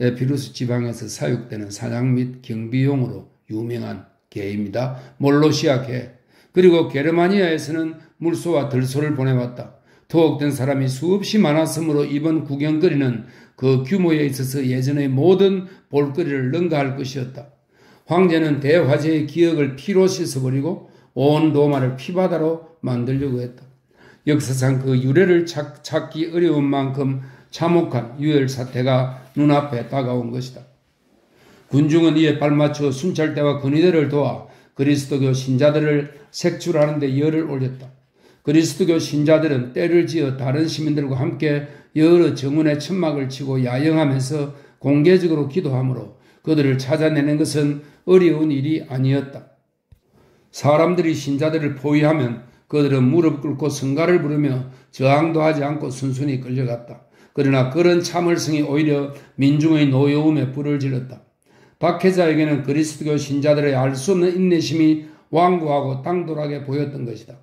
A: 에피루스 지방에서 사육되는 사냥 및 경비용으로 유명한 개입니다. 몰로시아 개. 그리고 게르마니아에서는 물소와 들소를 보내왔다. 투옥된 사람이 수없이 많았으므로 이번 구경거리는 그 규모에 있어서 예전의 모든 볼거리를 능가할 것이었다. 황제는 대화제의 기억을 피로 씻어버리고 온 로마를 피바다로 만들려고 했다. 역사상 그 유래를 찾기 어려운 만큼 참혹한 유혈 사태가 눈앞에 다가온 것이다. 군중은 이에 발맞춰 순찰대와 근위대를 도와 그리스도교 신자들을 색출하는 데 열을 올렸다. 그리스도교 신자들은 때를 지어 다른 시민들과 함께 여러 정원의 천막을 치고 야영하면서 공개적으로 기도하므로 그들을 찾아내는 것은 어려운 일이 아니었다. 사람들이 신자들을 포위하면 그들은 무릎 꿇고 성가를 부르며 저항도 하지 않고 순순히 끌려갔다. 그러나 그런 참을성이 오히려 민중의 노여움에 불을 질렀다. 박해자에게는 그리스도교 신자들의 알 수 없는 인내심이 완고하고 당돌하게 보였던 것이다.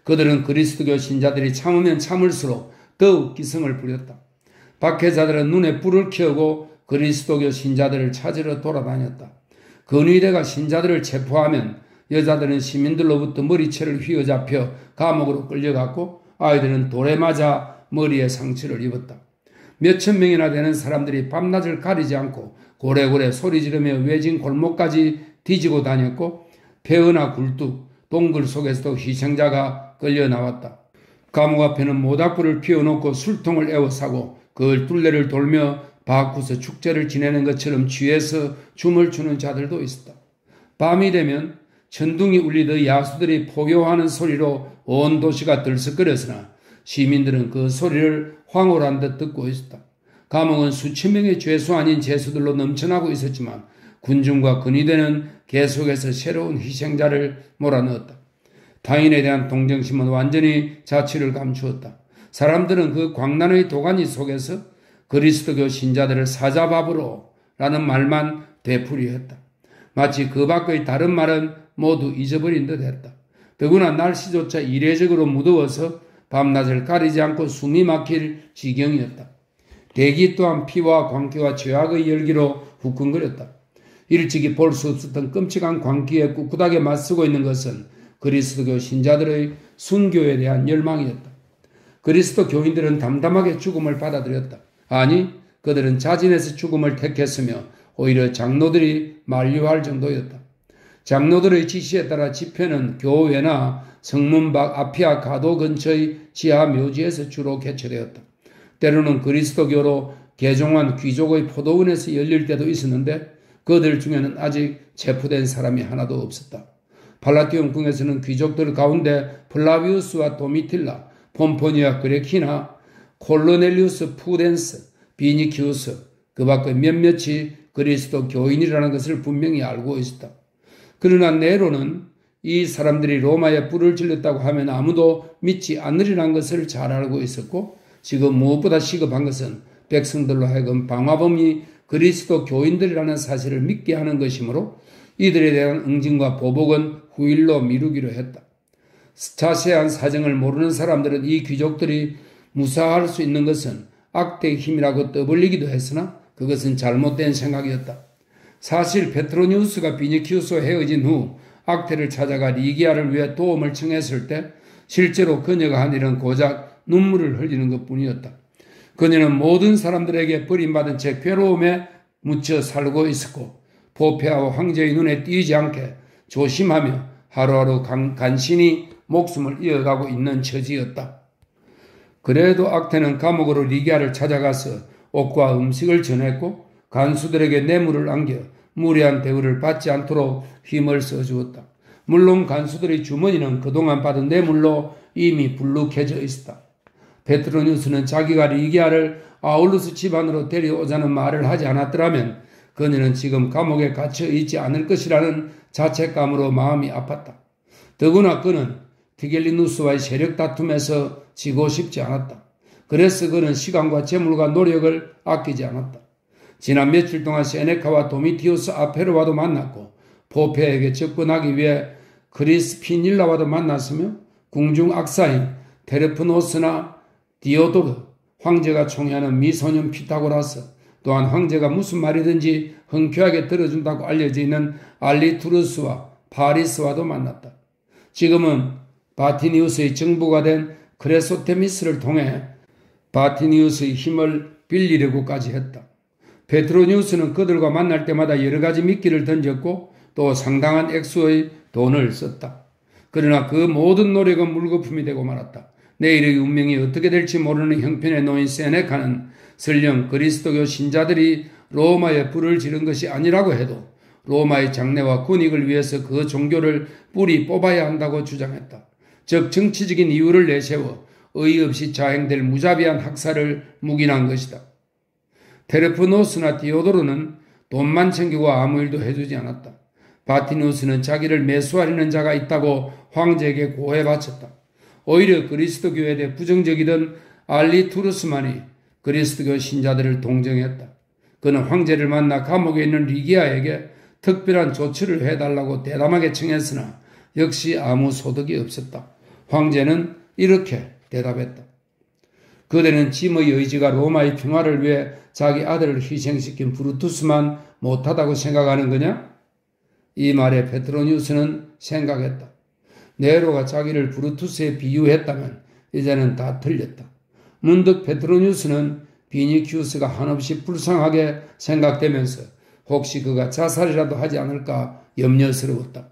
A: 그들은 그리스도교 신자들이 참으면 참을수록 더욱 기승을 부렸다. 박해자들은 눈에 불을 켜고 그리스도교 신자들을 찾으러 돌아다녔다. 근위대가 신자들을 체포하면 여자들은 시민들로부터 머리채를 휘어잡혀 감옥으로 끌려갔고 아이들은 돌에 맞아 머리에 상처를 입었다. 몇천 명이나 되는 사람들이 밤낮을 가리지 않고 고래고래 소리 지르며 외진 골목까지 뒤지고 다녔고 폐허나 굴뚝, 동굴 속에서도 희생자가 끌려 나왔다. 감옥 앞에는 모닥불을 피워놓고 술통을 에워싸고 그 둘레를 돌며 바꾸서 축제를 지내는 것처럼 취해서 춤을 추는 자들도 있었다. 밤이 되면 천둥이 울리듯 야수들이 포교하는 소리로 온 도시가 들썩거렸으나 시민들은 그 소리를 황홀한 듯 듣고 있었다. 감옥은 수천 명의 죄수 아닌 죄수들로 넘쳐나고 있었지만 군중과 근위대는 계속해서 새로운 희생자를 몰아넣었다. 타인에 대한 동정심은 완전히 자취를 감추었다. 사람들은 그 광란의 도가니 속에서 그리스도교 신자들을 사자밥으로 라는 말만 되풀이했다. 마치 그 밖의 다른 말은 모두 잊어버린 듯 했다. 더구나 날씨조차 이례적으로 무더워서 밤낮을 가리지 않고 숨이 막힐 지경이었다. 대기 또한 피와 광기와 죄악의 열기로 후끈거렸다. 일찍이 볼 수 없었던 끔찍한 광기에 꿋꿋하게 맞서고 있는 것은 그리스도교 신자들의 순교에 대한 열망이었다. 그리스도 교인들은 담담하게 죽음을 받아들였다. 아니, 그들은 자진해서 죽음을 택했으며 오히려 장로들이 만류할 정도였다. 장로들의 지시에 따라 집회는 교회나 성문 밖 아피아 가도 근처의 지하 묘지에서 주로 개최되었다. 때로는 그리스도교로 개종한 귀족의 포도원에서 열릴 때도 있었는데 그들 중에는 아직 체포된 사람이 하나도 없었다. 팔라티움 궁에서는 귀족들 가운데 플라비우스와 도미틸라, 폼포니아 그레키나, 콜로넬리우스 푸덴스, 비니키우스, 그 밖에 몇몇이 그리스도 교인이라는 것을 분명히 알고 있었다. 그러나 네로는 이 사람들이 로마에 불을 질렀다고 하면 아무도 믿지 않으리라는 것을 잘 알고 있었고 지금 무엇보다 시급한 것은 백성들로 하여금 방화범이 그리스도 교인들이라는 사실을 믿게 하는 것이므로 이들에 대한 응징과 보복은 후일로 미루기로 했다. 자세한 사정을 모르는 사람들은 이 귀족들이 무사할 수 있는 것은 악대의 힘이라고 떠벌리기도 했으나 그것은 잘못된 생각이었다. 사실 페트로니우스가 비니키우스와 헤어진 후 악테를 찾아가 리기아를 위해 도움을 청했을 때 실제로 그녀가 한 일은 고작 눈물을 흘리는 것뿐이었다. 그녀는 모든 사람들에게 버림받은 채 괴로움에 묻혀 살고 있었고 포페아와 황제의 눈에 띄지 않게 조심하며 하루하루 간신히 목숨을 이어가고 있는 처지였다. 그래도 악테는 감옥으로 리기아를 찾아가서 옷과 음식을 전했고 간수들에게 뇌물을 안겨 무례한 대우를 받지 않도록 힘을 써주었다. 물론 간수들의 주머니는 그동안 받은 뇌물로 이미 불룩해져 있었다. 페트로니우스는 자기가 리기아를 아울루스 집안으로 데려오자는 말을 하지 않았더라면 그녀는 지금 감옥에 갇혀 있지 않을 것이라는 자책감으로 마음이 아팠다. 더구나 그는 티겔리누스와의 세력 다툼에서 지고 싶지 않았다. 그래서 그는 시간과 재물과 노력을 아끼지 않았다. 지난 며칠 동안 세네카와 도미티우스 아페르와도 만났고 포페에게 접근하기 위해 크리스피닐라와도 만났으며 궁중 악사인 테르프노스나 디오도르, 황제가 총애하는 미소년 피타고라스, 또한 황제가 무슨 말이든지 흔쾌하게 들어준다고 알려져 있는 알리투르스와 파리스와도 만났다. 지금은 바티니우스의 정부가 된 크레소테미스를 통해 바티니우스의 힘을 빌리려고까지 했다. 페트로니우스는 그들과 만날 때마다 여러 가지 미끼를 던졌고 또 상당한 액수의 돈을 썼다. 그러나 그 모든 노력은 물거품이 되고 말았다. 내일의 운명이 어떻게 될지 모르는 형편에 놓인 세네카는 설령 그리스도교 신자들이 로마에 불을 지른 것이 아니라고 해도 로마의 장래와 군익을 위해서 그 종교를 뿌리 뽑아야 한다고 주장했다. 즉 정치적인 이유를 내세워 어이없이 자행될 무자비한 학살을 묵인한 것이다. 테르프노스나 디오도르는 돈만 챙기고 아무 일도 해주지 않았다. 바티누스는 자기를 매수하려는 자가 있다고 황제에게 고해 바쳤다. 오히려 그리스도교에 대해 부정적이던 알리투르스만이 그리스도교 신자들을 동정했다. 그는 황제를 만나 감옥에 있는 리기아에게 특별한 조치를 해달라고 대담하게 청했으나 역시 아무 소득이 없었다. 황제는 이렇게 대답했다. 그대는 짐의 의지가 로마의 평화를 위해 자기 아들을 희생시킨 브루투스만 못하다고 생각하는 거냐? 이 말에 페트로니우스는 생각했다. 네로가 자기를 브루투스에 비유했다면 이제는 다 틀렸다. 문득 페트로니우스는 비니키우스가 한없이 불쌍하게 생각되면서 혹시 그가 자살이라도 하지 않을까 염려스러웠다.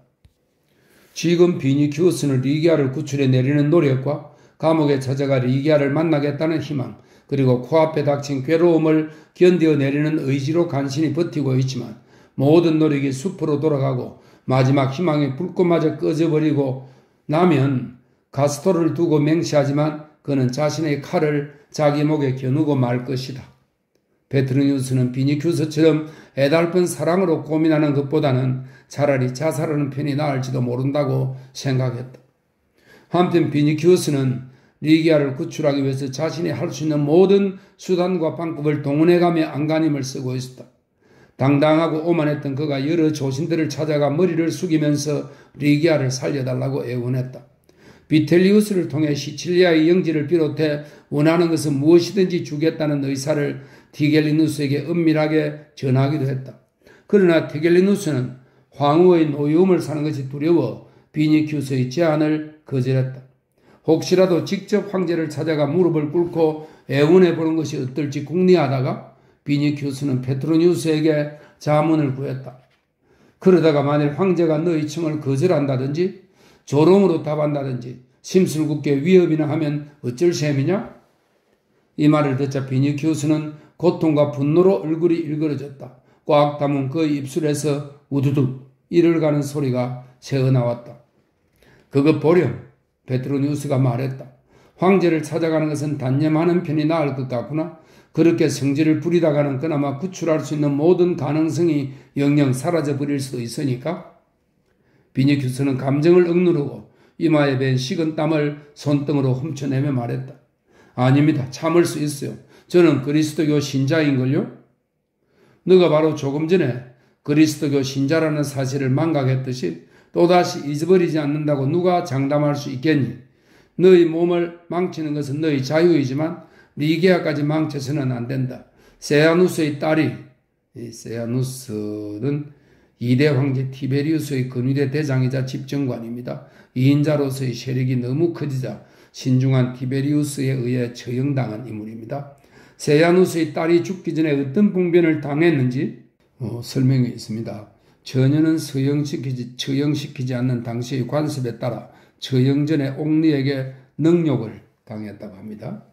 A: 지금 비니키우스는 리기아를 구출해 내리는 노력과 감옥에 찾아가 리기아를 만나겠다는 희망, 그리고 코앞에 닥친 괴로움을 견뎌 내리는 의지로 간신히 버티고 있지만 모든 노력이 숲으로 돌아가고 마지막 희망의 불꽃마저 꺼져버리고 나면 가스토를 두고 맹세하지만 그는 자신의 칼을 자기 목에 겨누고 말 것이다. 페트로니우스는 비니키우스처럼 애달픈 사랑으로 고민하는 것보다는 차라리 자살하는 편이 나을지도 모른다고 생각했다. 한편 비니키우스는 리기아를 구출하기 위해서 자신이 할 수 있는 모든 수단과 방법을 동원해가며 안간힘을 쓰고 있었다. 당당하고 오만했던 그가 여러 조신들을 찾아가 머리를 숙이면서 리기아를 살려달라고 애원했다. 비텔리우스를 통해 시칠리아의 영지를 비롯해 원하는 것은 무엇이든지 주겠다는 의사를 티겔리누스에게 은밀하게 전하기도 했다. 그러나 티겔리누스는 황후의 노여움을 사는 것이 두려워 비니키우스의 제안을 거절했다. 혹시라도 직접 황제를 찾아가 무릎을 꿇고 애원해 보는 것이 어떨지 궁리하다가 비니키우스는 페트로니우스에게 자문을 구했다. 그러다가 만일 황제가 너의 청을 거절한다든지 조롱으로 답한다든지 심술궂게 위협이나 하면 어쩔 셈이냐? 이 말을 듣자 비니키우스는 고통과 분노로 얼굴이 일그러졌다. 꽉 담은 그의 입술에서 우두둑 이를 가는 소리가 새어나왔다. 그것 보렴. 페트로니우스가 말했다. 황제를 찾아가는 것은 단념하는 편이 나을 것 같구나. 그렇게 성질을 부리다가는 그나마 구출할 수 있는 모든 가능성이 영영 사라져버릴 수도 있으니까. 비니키우스는 감정을 억누르고 이마에 밴 식은 땀을 손등으로 훔쳐내며 말했다. 아닙니다. 참을 수 있어요. 저는 그리스도교 신자인걸요? 너가 바로 조금 전에 그리스도교 신자라는 사실을 망각했듯이 또다시 잊어버리지 않는다고 누가 장담할 수 있겠니? 너희 몸을 망치는 것은 너희 자유이지만 리기아까지 망쳐서는 안 된다. 세아누스의 딸이, 세아누스는 2대 황제 티베리우스의 근위대 대장이자 집정관입니다. 2인자로서의 세력이 너무 커지자 신중한 티베리우스에 의해 처형당한 인물입니다. 세아누스의 딸이 죽기 전에 어떤 봉변을 당했는지 설명이 있습니다. 처녀는 처형시키지 않는 당시의 관습에 따라 처형 전에 옥리에게 능욕을 당했다고 합니다.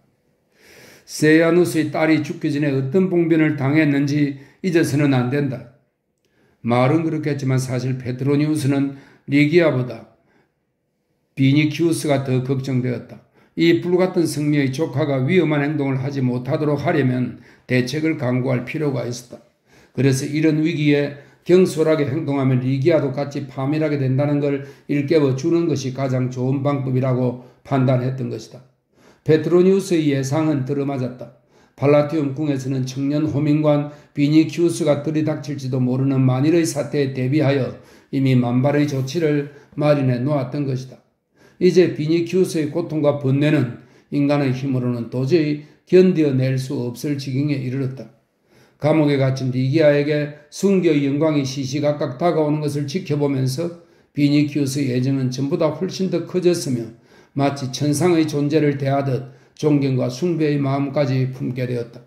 A: 세아누스의 딸이 죽기 전에 어떤 봉변을 당했는지 잊어서는 안 된다. 말은 그렇겠지만 사실 페트로니우스는 리기아보다 비니키우스가 더 걱정되었다. 이 불같은 승리의 조카가 위험한 행동을 하지 못하도록 하려면 대책을 강구할 필요가 있었다. 그래서 이런 위기에 경솔하게 행동하면 리기아도 같이 파멸하게 된다는 걸 일깨워 주는 것이 가장 좋은 방법이라고 판단했던 것이다. 페트로니우스의 예상은 들어맞았다. 팔라티움 궁에서는 청년 호민관 비니키우스가 들이닥칠지도 모르는 만일의 사태에 대비하여 이미 만발의 조치를 마련해 놓았던 것이다. 이제 비니키우스의 고통과 번뇌는 인간의 힘으로는 도저히 견뎌낼 수 없을 지경에 이르렀다. 감옥에 갇힌 리기아에게 순교의 영광이 시시각각 다가오는 것을 지켜보면서 비니키우스의 애정은 전보다 훨씬 더 커졌으며 마치 천상의 존재를 대하듯 존경과 숭배의 마음까지 품게 되었다.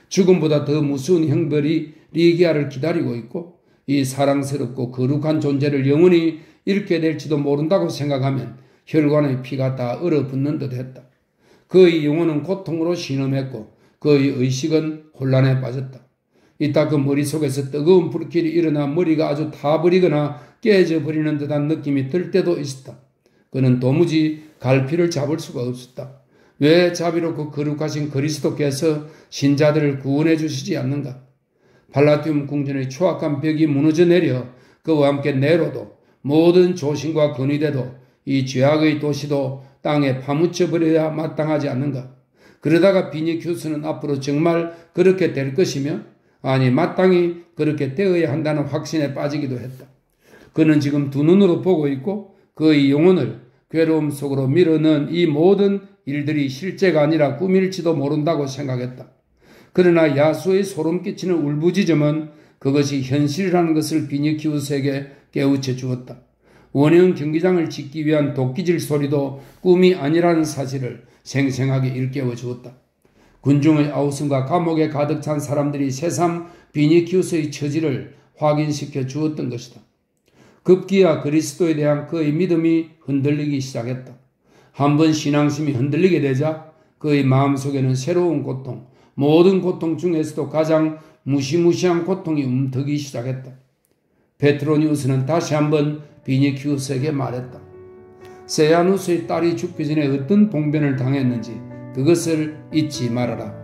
A: 죽음보다 더 무서운 형벌이 리기아를 기다리고 있고 이 사랑스럽고 거룩한 존재를 영원히 잃게 될지도 모른다고 생각하면 혈관의 피가 다 얼어붙는 듯 했다. 그의 영혼은 고통으로 신음했고 그의 의식은 혼란에 빠졌다. 이따 그 머릿속에서 뜨거운 불길이 일어나 머리가 아주 타버리거나 깨져버리는 듯한 느낌이 들 때도 있었다. 그는 도무지 갈피를 잡을 수가 없었다. 왜 자비롭고 거룩하신 그리스도께서 신자들을 구원해 주시지 않는가? 팔라티움 궁전의 추악한 벽이 무너져 내려 그와 함께 네로도 모든 조신과 근위대도 이 죄악의 도시도 땅에 파묻혀 버려야 마땅하지 않는가? 그러다가 비니키우스는 앞으로 정말 그렇게 될 것이며 아니 마땅히 그렇게 되어야 한다는 확신에 빠지기도 했다. 그는 지금 두 눈으로 보고 있고 그의 영혼을 괴로움 속으로 밀어넣은 이 모든 일들이 실제가 아니라 꿈일지도 모른다고 생각했다. 그러나 야수의 소름 끼치는 울부짖음은 그것이 현실이라는 것을 비니키우스에게 깨우쳐 주었다. 원형 경기장을 짓기 위한 도끼질 소리도 꿈이 아니라는 사실을 생생하게 일깨워 주었다. 군중의 아우성과 감옥에 가득 찬 사람들이 새삼 비니키우스의 처지를 확인시켜 주었던 것이다. 급기야 그리스도에 대한 그의 믿음이 흔들리기 시작했다. 한번 신앙심이 흔들리게 되자 그의 마음속에는 새로운 고통, 모든 고통 중에서도 가장 무시무시한 고통이 움트기 시작했다. 페트로니우스는 다시 한번 비니키우스에게 말했다. 세야누스의 딸이 죽기 전에 어떤 봉변을 당했는지 그것을 잊지 말아라.